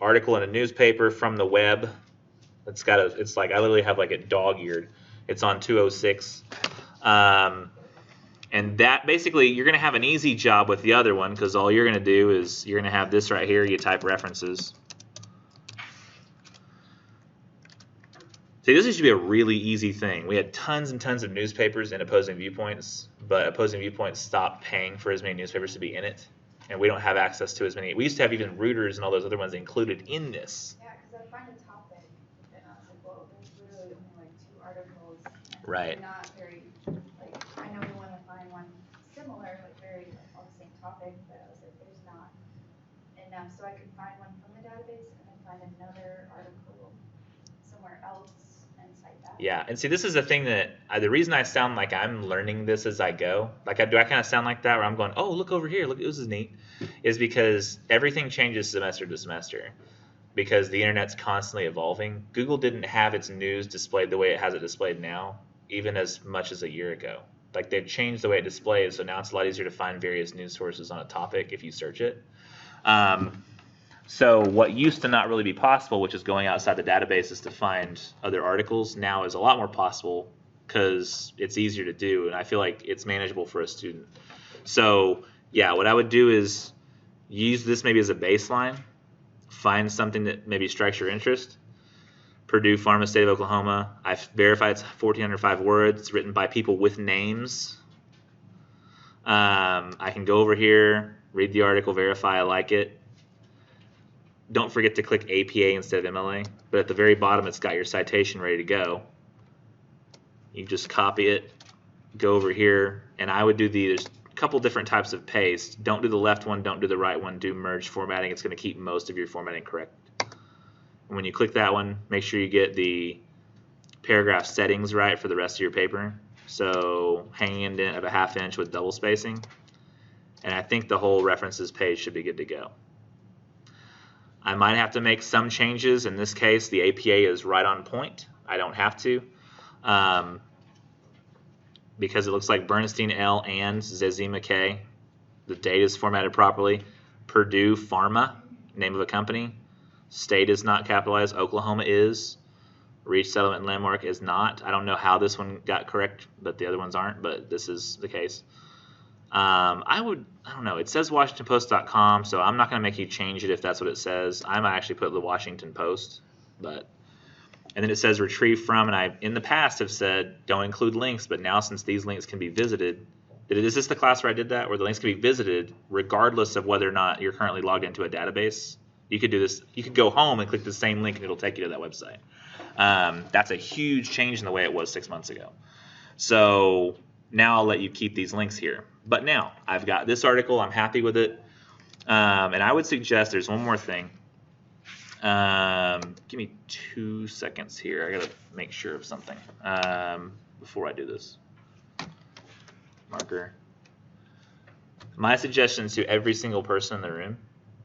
A: article in a newspaper from the web. It's like I literally have like it dog-eared. It's on 206. And that basically, you're going to have an easy job with the other one because all you're going to do is you're going to have this right here. You type references. See, this used to be a really easy thing. We had tons and tons of newspapers in Opposing Viewpoints, but Opposing Viewpoints stopped paying for as many newspapers to be in it, and we don't have access to as many. We used to have even Reuters and all those other ones included in this.
D: Yeah, because I find a topic, and I was like, well, there's literally only like 2 articles. And
A: Right.
D: they're not very, like, I know we want to find one similar, like very on the same topic, but I was like, there's not enough. So I could find one from the database and then find another article somewhere else.
A: Yeah, and see, this is the thing that the reason I sound like I'm learning this as I go, like do I kind of sound like that where I'm going, oh, look over here, look, this is neat, is because everything changes semester to semester because the internet's constantly evolving. Google didn't have its news displayed the way it has it displayed now, even as much as a year ago. Like, they've changed the way it displays, so now it's a lot easier to find various news sources on a topic if you search it. So what used to not really be possible, which is going outside the databases to find other articles, now is a lot more possible because it's easier to do, and I feel like it's manageable for a student. So yeah, what I would do is use this maybe as a baseline, find something that maybe strikes your interest. Purdue Pharma, State of Oklahoma. I've verified it's 1,405 words. It's written by people with names. I can go over here, read the article, verify I like it. Don't forget to click APA instead of MLA, but at the very bottom it's got your citation ready to go. You just copy it, go over here, and I would do there's a couple different types of paste. Don't do the left one, don't do the right one, do merge formatting. It's going to keep most of your formatting correct. And when you click that one, make sure you get the paragraph settings right for the rest of your paper. So hanging indent of a 1/2 inch with double spacing. And I think the whole references page should be good to go. I might have to make some changes. In this case, the APA is right on point. I don't have to because it looks like Bernstein L and Zezima K. The date is formatted properly. Purdue Pharma, name of a company. State is not capitalized. Oklahoma is. Reach Settlement Landmark is not. I don't know how this one got correct, but the other ones aren't, but this is the case. I don't know. It says WashingtonPost.com, so I'm not going to make you change it if that's what it says. I might actually put the Washington Post, and then it says retrieve from, and I in the past have said don't include links, but now since these links can be visited, is this the class where I did that, where the links can be visited regardless of whether or not you're currently logged into a database? You could do this. You could go home and click the same link, and it'll take you to that website. That's a huge change in the way it was 6 months ago. So now I'll let you keep these links here. But now I've got this article. I'm happy with it. And I would suggest there's one more thing. Give me 2 seconds here. I got to make sure of something before I do this. Marker. My suggestions to every single person in the room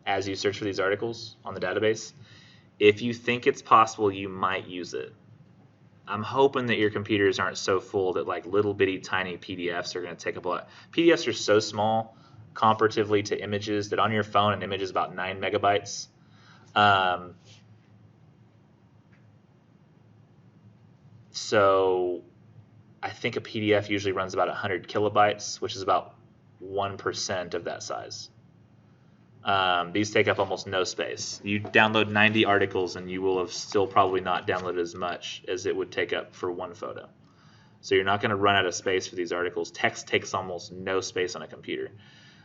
A: as you search for these articles on the database, if you think it's possible you might use it, I'm hoping that your computers aren't so full that like little bitty tiny PDFs are going to take up a lot. PDFs are so small comparatively to images that on your phone an image is about 9 megabytes. So I think a PDF usually runs about 100 kilobytes, which is about 1% of that size. These take up almost no space. You download 90 articles and you will have still probably not downloaded as much as it would take up for one photo. So you're not going to run out of space for these articles. Text takes almost no space on a computer.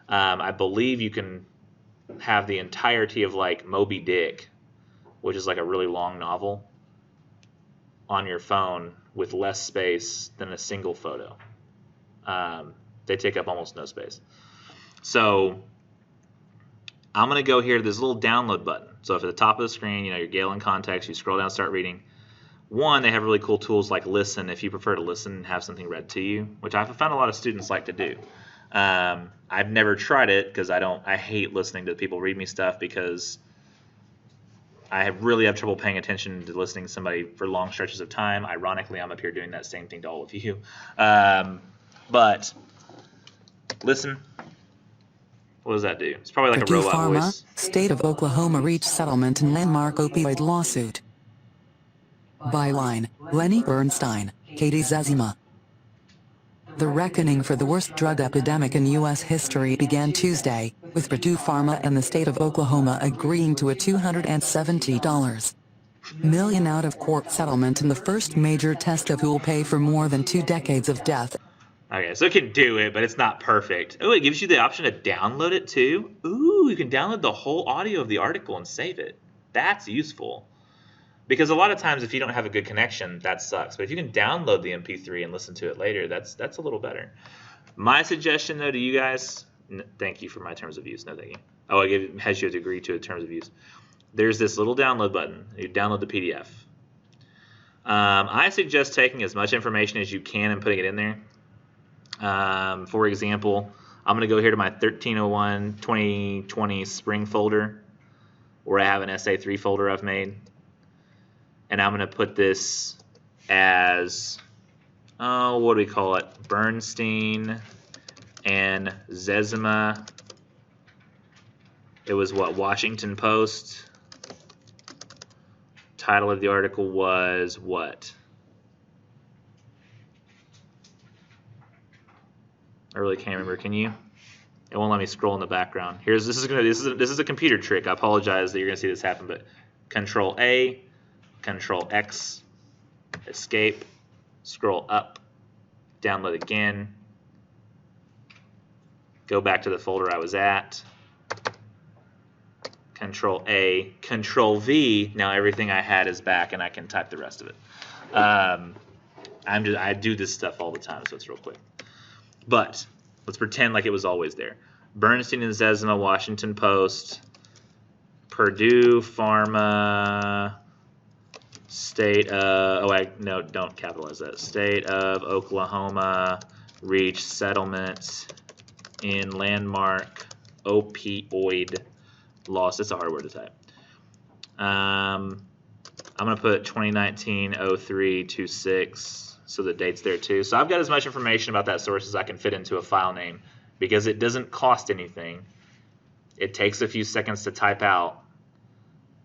A: I believe you can have the entirety of like Moby Dick, which is like a really long novel, on your phone with less space than a single photo. They take up almost no space. So I'm going to go here to this little download button. So if at the top of the screen, your Gale in context, you scroll down, start reading. One, they have really cool tools like listen, if you prefer to listen and have something read to you, which I've found a lot of students like to do. I've never tried it because I hate listening to people read me stuff because I really have trouble paying attention to listening to somebody for long stretches of time. Ironically, I'm up here doing that same thing to all of you. But listen. What does that do? It's probably like
E: Purdue
A: a robot
E: Pharma,
A: voice.
E: State of Oklahoma reached settlement in landmark opioid lawsuit. Byline, Lenny Bernstein, Katie Zezima. The reckoning for the worst drug epidemic in U.S. history began Tuesday, with Purdue Pharma and the state of Oklahoma agreeing to a $270 million out-of-court settlement in the first major test of who will pay for more than 2 decades of death.
A: Okay, so it can do it, but it's not perfect. Oh, it gives you the option to download it too. Ooh, you can download the whole audio of the article and save it. That's useful. Because a lot of times if you don't have a good connection, that sucks. But if you can download the MP3 and listen to it later, that's a little better. My suggestion, though, to you guys, thank you for my terms of use. No, thank you. Oh, it has you to agree to a terms of use. There's this little download button. You download the PDF. I suggest taking as much information as you can and putting it in there. For example, I'm going to go here to my 1301-2020 spring folder where I have an SA3 folder I've made. And I'm going to put this as, what do we call it? Bernstein and Zezima. It was what? Washington Post. Title of the article was what? I really can't remember. Can you? It won't let me scroll in the background. This is a computer trick. I apologize that you're gonna see this happen, but Control A, Control X, escape, scroll up, download again, go back to the folder I was at, Control A, Control V. Now everything I had is back, and I can type the rest of it. I do this stuff all the time, so it's real quick. But let's pretend like it was always there. Bernstein and Zezima, Washington Post, Purdue Pharma, State of, no, don't capitalize that. State of Oklahoma reached settlement in landmark opioid loss. It's a hard word to type. I'm going to put 2019-03-26. So the date's there too. So I've got as much information about that source as I can fit into a file name because it doesn't cost anything. It takes a few seconds to type out.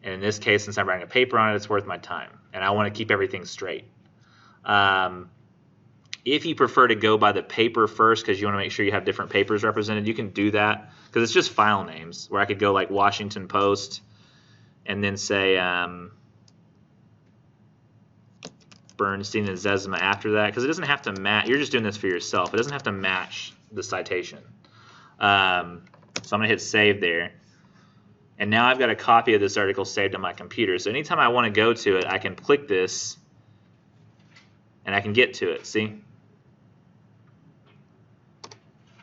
A: And in this case, since I'm writing a paper on it, it's worth my time. And I want to keep everything straight. If you prefer to go by the paper first because you want to make sure you have different papers represented, you can do that because it's just file names where I could go like Washington Post and then say Bernstein and Zezima after that because it doesn't have to match. You're just doing this for yourself. It doesn't have to match the citation. So I'm going to hit save there. And now I've got a copy of this article saved on my computer. So anytime I want to go to it, I can click this and I can get to it. See?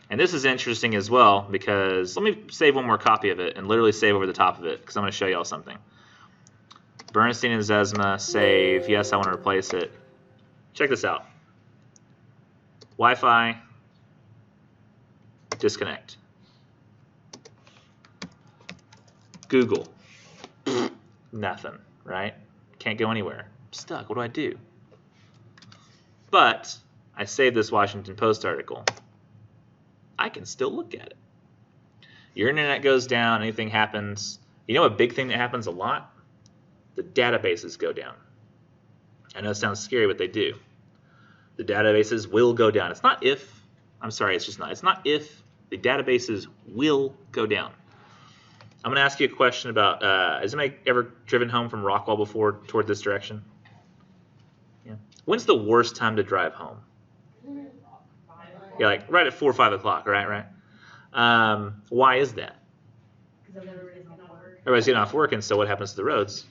A: And this is interesting as well because let me save one more copy of it and literally save over the top of it because I'm going to show y'all something. Bernstein and Zezima, save. Yes, I want to replace it. Check this out. Wi-Fi, disconnect. Google, nothing, right? Can't go anywhere. I'm stuck. What do I do? But I saved this Washington Post article. I can still look at it. Your internet goes down, anything happens. You know a big thing that happens a lot? The databases go down. I know it sounds scary, but they do. The databases will go down. It's not if. I'm sorry, it's just not. It's not if. The databases will go down. I'm going to ask you a question about, has anybody ever driven home from Rockwall before toward this direction? Yeah. When's the worst time to drive home? Yeah, like right at 4 or 5 o'clock, right? Why is that?
B: Because
A: Everybody's getting off work, and so what happens to the roads?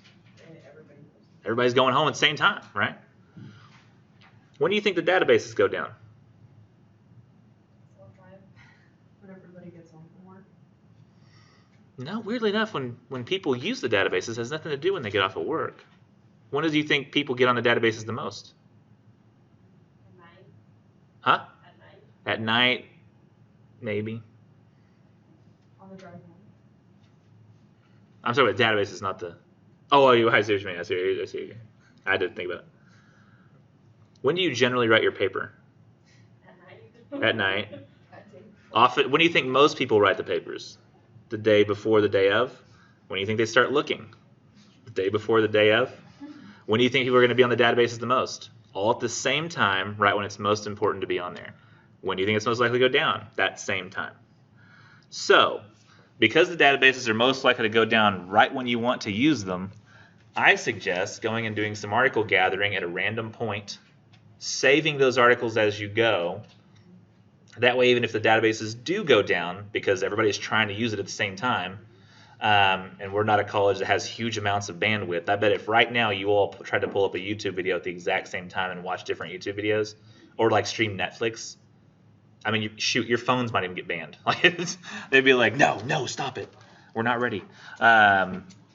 A: Everybody's going home at the same time, right? When do you think the databases go down?
B: when everybody gets home from work.
A: No, weirdly enough, when people use the databases, it has nothing to do when they get off of work. When do you think people get on the databases the most?
B: At night.
A: Huh?
B: At night.
A: At night, maybe.
B: On the drive home.
A: I'm talking about databases, not the... Oh, I see what you mean. I see what you mean. I didn't think about it. When do you generally write your paper?
B: At night.
A: At night. Often. When do you think most people write the papers? The day before, the day of? When do you think they start looking? The day before, the day of? When do you think people are going to be on the databases the most? All at the same time, right when it's most important to be on there. When do you think it's most likely to go down? That same time. So, because the databases are most likely to go down right when you want to use them, I suggest going and doing some article gathering at a random point, saving those articles as you go. That way, even if the databases do go down, because everybody's trying to use it at the same time, and we're not a college that has huge amounts of bandwidth, I bet if right now you all tried to pull up a YouTube video at the exact same time and watch different YouTube videos, or like stream Netflix, I mean, shoot, your phones might even get banned. They'd be like, no, stop it. We're not ready.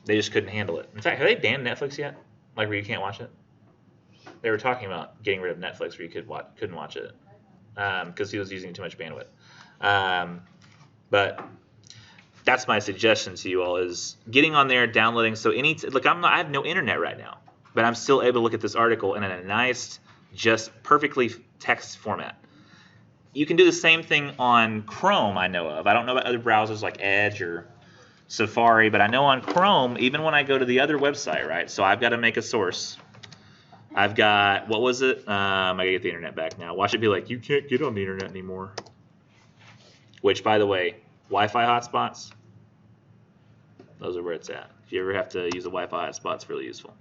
A: They just couldn't handle it. In fact, have they banned Netflix yet? Like where you can't watch it? They were talking about getting rid of Netflix where you couldn't watch it because he was using too much bandwidth. But that's my suggestion to you all is getting on there, downloading. So I have no internet right now, but I'm still able to look at this article in a nice, just perfectly text format. You can do the same thing on Chrome, I know of. I don't know about other browsers like Edge or Safari, but I know on Chrome, even when I go to the other website, right? So I've got to make a source. I've got, what was it? I got to get the internet back now. Watch it be like, you can't get on the internet anymore. Which, by the way, Wi-Fi hotspots, those are where it's at. If you ever have to use a Wi-Fi hotspot, it's really useful.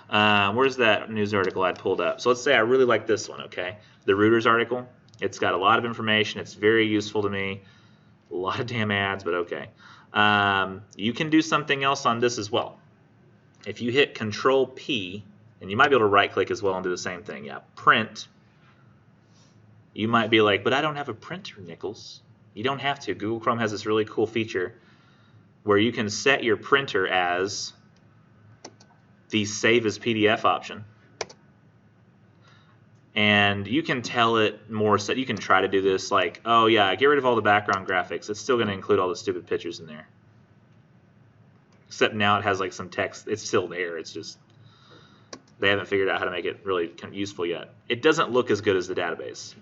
A: Where's that news article I pulled up? So let's say I really like this one, okay? The Reuters article. It's got a lot of information. It's very useful to me. A lot of damn ads, but okay. You can do something else on this as well. If you hit Control-P, and you might be able to right-click as well and do the same thing. Yeah, print. You might be like, but I don't have a printer, Nichols. You don't have to. Google Chrome has this really cool feature where you can set your printer as the Save as PDF option. And you can tell it more, so you can try to do this like, oh yeah, get rid of all the background graphics. It's still going to include all the stupid pictures in there. Except now it has like some text. It's still there. It's just, they haven't figured out how to make it really useful yet. It doesn't look as good as the database.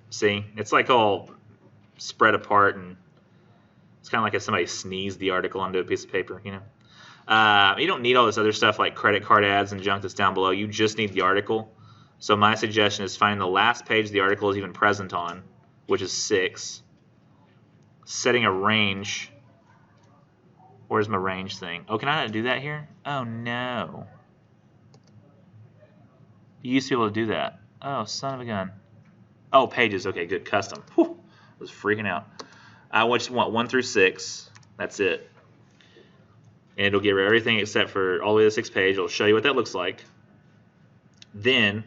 A: See? It's like all spread apart, and it's kind of like if somebody sneezed the article onto a piece of paper, you know? You don't need all this other stuff like credit card ads and junk that's down below. You just need the article. So my suggestion is finding the last page the article is even present on, which is 6. Setting a range. Where's my range thing? Oh, can I not do that here? Oh, no. You used to be able to do that. Oh, son of a gun. Oh, pages. Okay, good. Custom. Whew. I was freaking out. I just want 1 through 6. That's it. And it'll get rid of everything except for all the way to the 6th page. It'll show you what that looks like. Then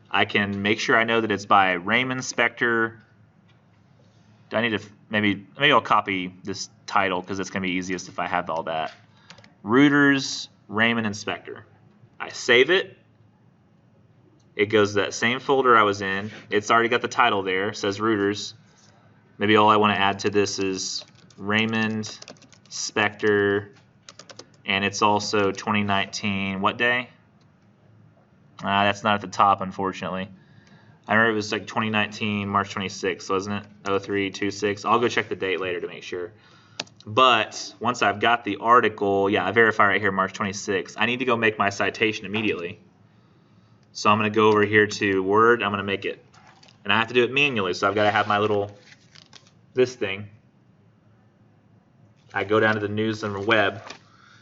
A: I can make sure I know that it's by Raymond Spector. Do I need to maybe I'll copy this title because it's going to be easiest if I have all that. Reuters, Raymond, and Spector. I save it. It goes to that same folder I was in. It's already got the title there. It says Reuters. Maybe all I want to add to this is Raymond Spector, and it's also 2019. What day? That's not at the top, unfortunately. I remember it was like 2019, March 26th, wasn't it? 0326. I'll go check the date later to make sure. But once I've got the article, yeah, I verify right here, March 26th. I need to go make my citation immediately. So I'm going to go over here to Word. I'm going to make it. And I have to do it manually, so I've got to have my little, this thing. I go down to the news and the web,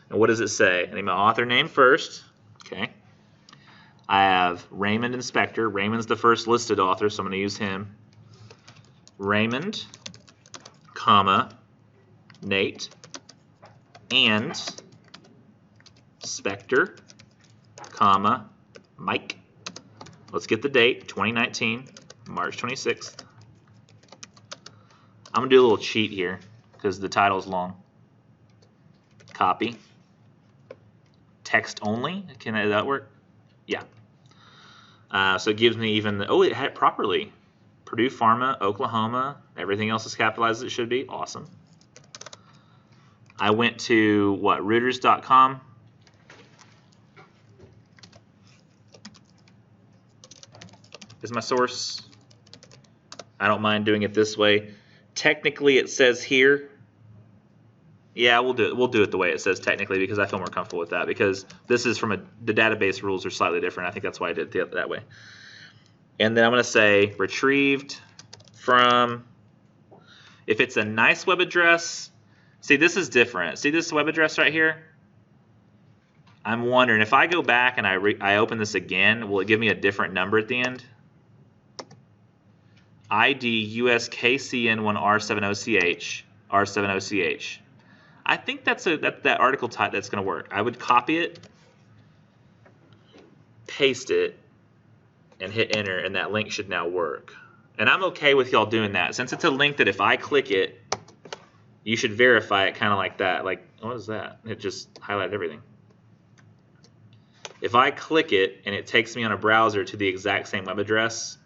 A: and what does it say? I need my author name first. Okay. I have Raymond and Spector. Raymond's the first listed author, so I'm going to use him. Raymond, comma, Nate, and Spector, comma, Mike. Let's get the date, 2019, March 26th. I'm going to do a little cheat here because the title's long. Copy. Text only. Does that work? Yeah. So it gives me even the, oh, it had it properly. Purdue Pharma, Oklahoma. Everything else is capitalized as it should be. Awesome. I went to, what, Reuters.com. Is my source. I don't mind doing it this way. Technically, it says here. Yeah, we'll do it. We'll do it the way it says technically because I feel more comfortable with that because this is from the database rules are slightly different. I think that's why I did it that way. And then I'm going to say retrieved from, if it's a nice web address, see this is different. See this web address right here? I'm wondering if I go back and I open this again, will it give me a different number at the end? ID USKCN1R70CH R70CH. I think that's that article type that's going to work. I would copy it, paste it, and hit enter, and that link should now work. And I'm okay with y'all doing that. Since it's a link that if I click it, you should verify it kind of like that. Like, what is that? It just highlighted everything. If I click it and it takes me on a browser to the exact same web address,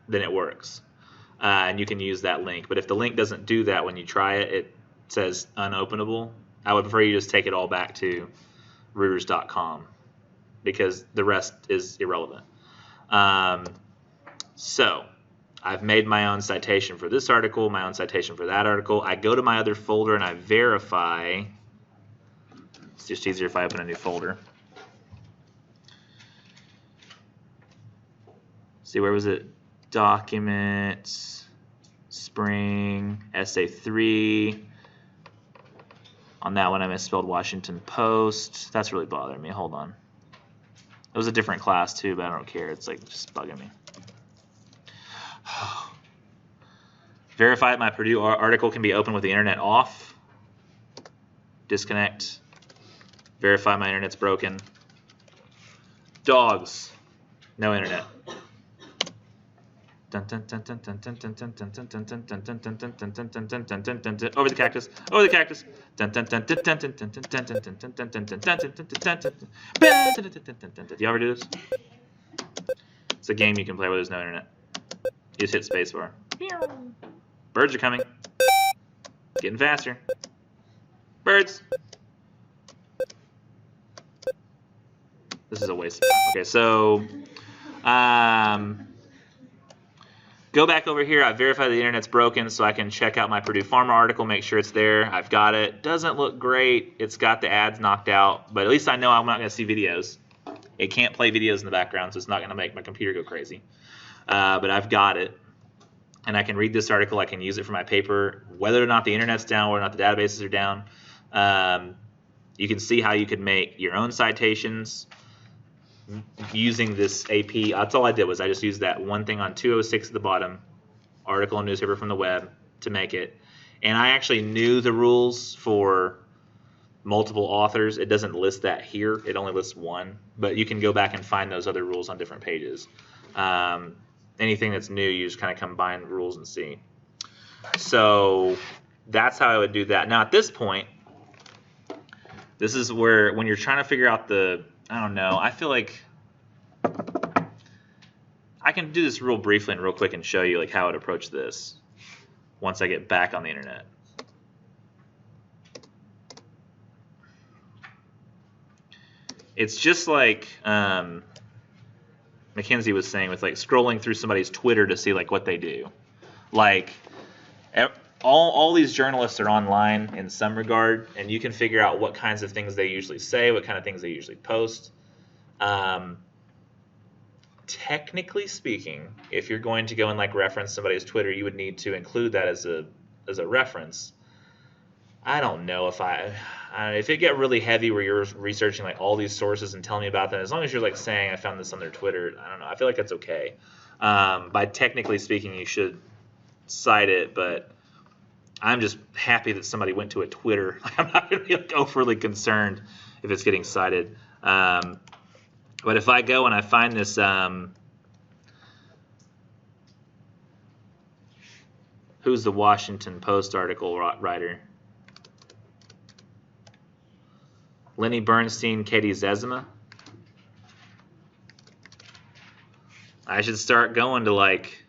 A: then it works. And you can use that link. But if the link doesn't do that when you try it, it says unopenable. I would prefer you just take it all back to Reuters.com because the rest is irrelevant. So I've made my own citation for this article, my own citation for that article. I go to my other folder and I verify. It's just easier if I open a new folder. See, where was it? Documents, Spring, Essay 3. On that one, I misspelled Washington Post. That's really bothering me. Hold on. It was a different class, too, but I don't care. It's like just bugging me. Verify that my Purdue article can be opened with the internet off. Disconnect. Verify my internet's broken. Dogs. No internet. Over the cactus. Over the cactus. Do you ever do this? It's a game you can play where there's no internet. You just hit spacebar. Birds are coming. Getting faster. Birds. This is a waste of time. Okay, so go back over here. I verify the internet's broken so I can check out my Purdue Pharma article, make sure it's there. I've got it. Doesn't look great. It's got the ads knocked out, but at least I know I'm not going to see videos. It can't play videos in the background, so it's not going to make my computer go crazy. But I've got it, and I can read this article. I can use it for my paper, whether or not the internet's down, whether or not the databases are down. You can see how you could make your own citations using this AP. That's all I did was I just used that one thing on 206 at the bottom, article and newspaper from the web, to make it. And I actually knew the rules for multiple authors. It doesn't list that here. It only lists one. But you can go back and find those other rules on different pages. Anything that's new, you just kind of combine the rules and see. So that's how I would do that. Now at this point, this is where when you're trying to figure out the, I don't know, I feel like I can do this real briefly and real quick and show you like how I would approach this once I get back on the internet. It's just like Mackenzie was saying with like scrolling through somebody's Twitter to see like what they do. Like all these journalists are online in some regard, and you can figure out what kinds of things they usually say, what kind of things they usually post. Technically speaking, if you're going to go and like reference somebody's Twitter, you would need to include that as a reference. I don't know if if it get really heavy where you're researching like all these sources and telling me about them, as long as you're like saying I found this on their Twitter, I don't know. I feel like that's okay. By technically speaking, you should cite it, but I'm just happy that somebody went to a Twitter. I'm not going to be like overly concerned if it's getting cited. But if I go and I find this, who's the Washington Post article writer? Lenny Bernstein, Katie Zezima. I should start going to like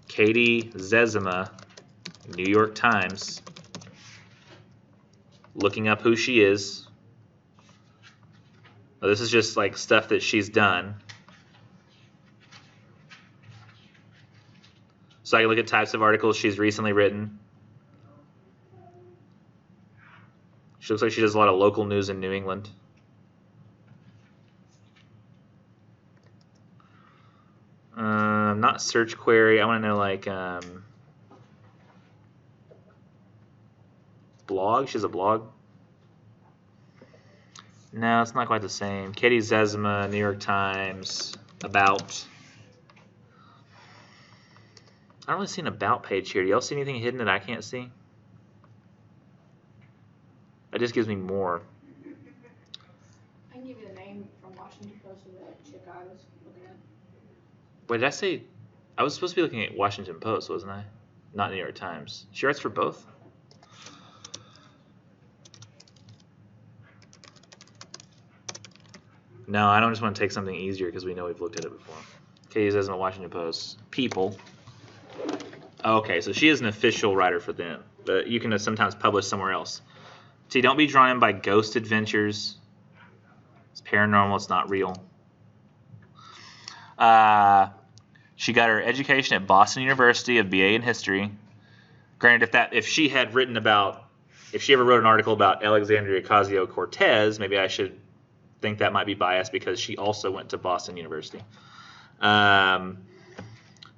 A: Katie Zezima, New York Times, looking up who she is. Well, this is just like stuff that she's done. So I can look at types of articles she's recently written. She looks like she does a lot of local news in New England. Not search query. I want to know like blog. She has a blog. No, it's not quite the same. Katie Zezima, New York Times, about. I don't really see an about page here. Do y'all see anything hidden that I can't see? It just gives me more.
C: I can give you the name from Washington Post of the chick I was looking at.
A: Wait, did I say? I was supposed to be looking at Washington Post, wasn't I? Not New York Times. She writes for both? No, I don't just want to take something easier because we know we've looked at it before. Katie says in the Washington Post. People. Okay, so she is an official writer for them, but you can sometimes publish somewhere else. See, don't be drawn in by ghost adventures. It's paranormal. It's not real. She got her education at Boston University, a BA in history. Granted, if she ever wrote an article about Alexandria Ocasio-Cortez, maybe I should think that might be biased because she also went to Boston University.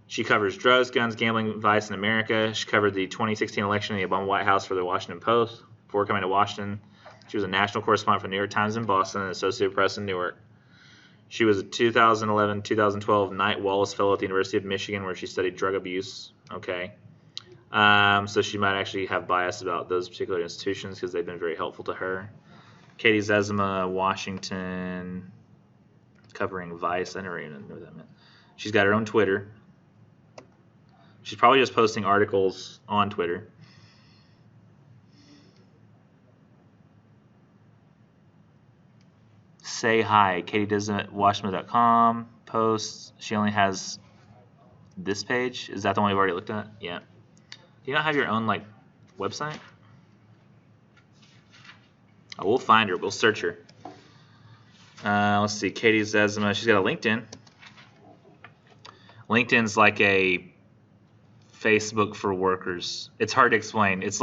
A: She covers drugs, guns, gambling, vice in America. She covered the 2016 election in the Obama White House for the Washington Post. Before coming to Washington, she was a national correspondent for New York Times in Boston and Associated Press in Newark. She was a 2011-2012 Knight Wallace Fellow at the University of Michigan, where she studied drug abuse. Okay. So she might actually have bias about those particular institutions because they've been very helpful to her. Katie Zezima, Washington, covering Vice. I never even know what that meant. She's got her own Twitter. She's probably just posting articles on Twitter. Say hi. Katie does it at Washington.com. Posts. She only has this page. Is that the one we've already looked at? Yeah. Do you not have your own like website? Oh, we'll find her. We'll search her. Let's see. Katie Zezima. She's got a LinkedIn. LinkedIn's like a Facebook for workers. It's hard to explain. It's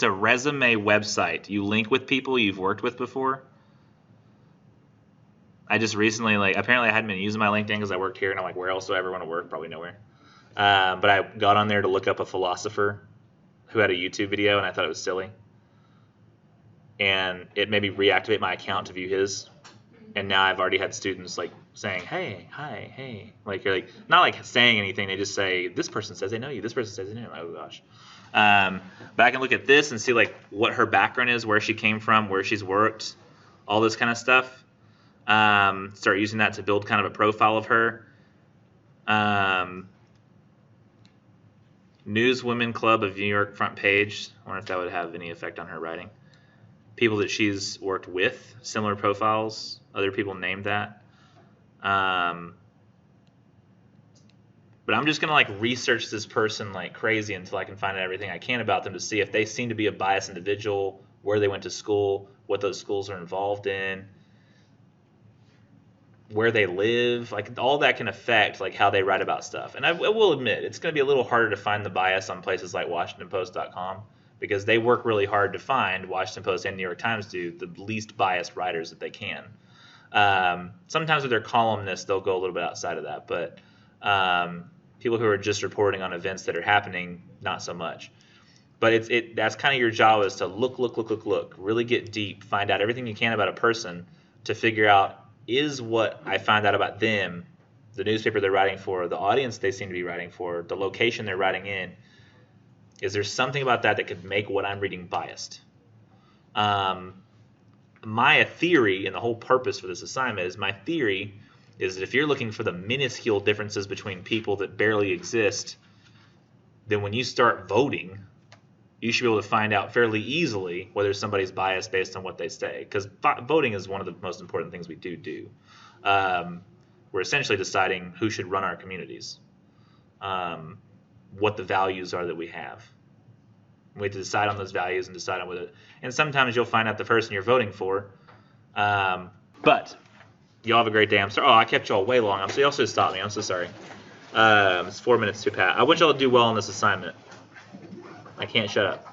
A: a resume website. You link with people you've worked with before. I just recently, like, apparently I hadn't been using my LinkedIn because I worked here, and I'm like, where else do I ever want to work? Probably nowhere. But I got on there to look up a philosopher who had a YouTube video, and I thought it was silly. And it made me reactivate my account to view his. And now I've already had students like saying, hey, hi, hey. Like, you're like, not like saying anything. They just say, this person says they know you. This person says they know you. Oh, gosh. But I can look at this and see like what her background is, where she came from, where she's worked, all this kind of stuff. Start using that to build kind of a profile of her. News Women Club of New York front page. I wonder if that would have any effect on her writing. People that she's worked with, similar profiles. Other people named that. But I'm just gonna like research this person like crazy until I can find out everything I can about them to see if they seem to be a biased individual, where they went to school, what those schools are involved in, where they live. Like all that can affect like how they write about stuff. And I will admit it's gonna be a little harder to find the bias on places like WashingtonPost.com because they work really hard to find, Washington Post and New York Times do, the least biased writers that they can. Sometimes with their columnists, they'll go a little bit outside of that, but people who are just reporting on events that are happening, not so much. But that's kind of your job, is to look, really get deep, find out everything you can about a person to figure out, is what I find out about them, the newspaper they're writing for, the audience they seem to be writing for, the location they're writing in, is there something about that that could make what I'm reading biased? My theory, and the whole purpose for this assignment is, my theory is that if you're looking for the minuscule differences between people that barely exist, then when you start voting, you should be able to find out fairly easily whether somebody's biased based on what they say. Because voting is one of the most important things we do. We're essentially deciding who should run our communities, what the values are that we have. We have to decide on those values and decide on whether. And sometimes you'll find out the person you're voting for. But y'all have a great day. I'm sorry. Oh, I kept y'all way long. Y'all should stop me. I'm so sorry. It's 4 minutes to pat. I want y'all to do well on this assignment. I can't shut up.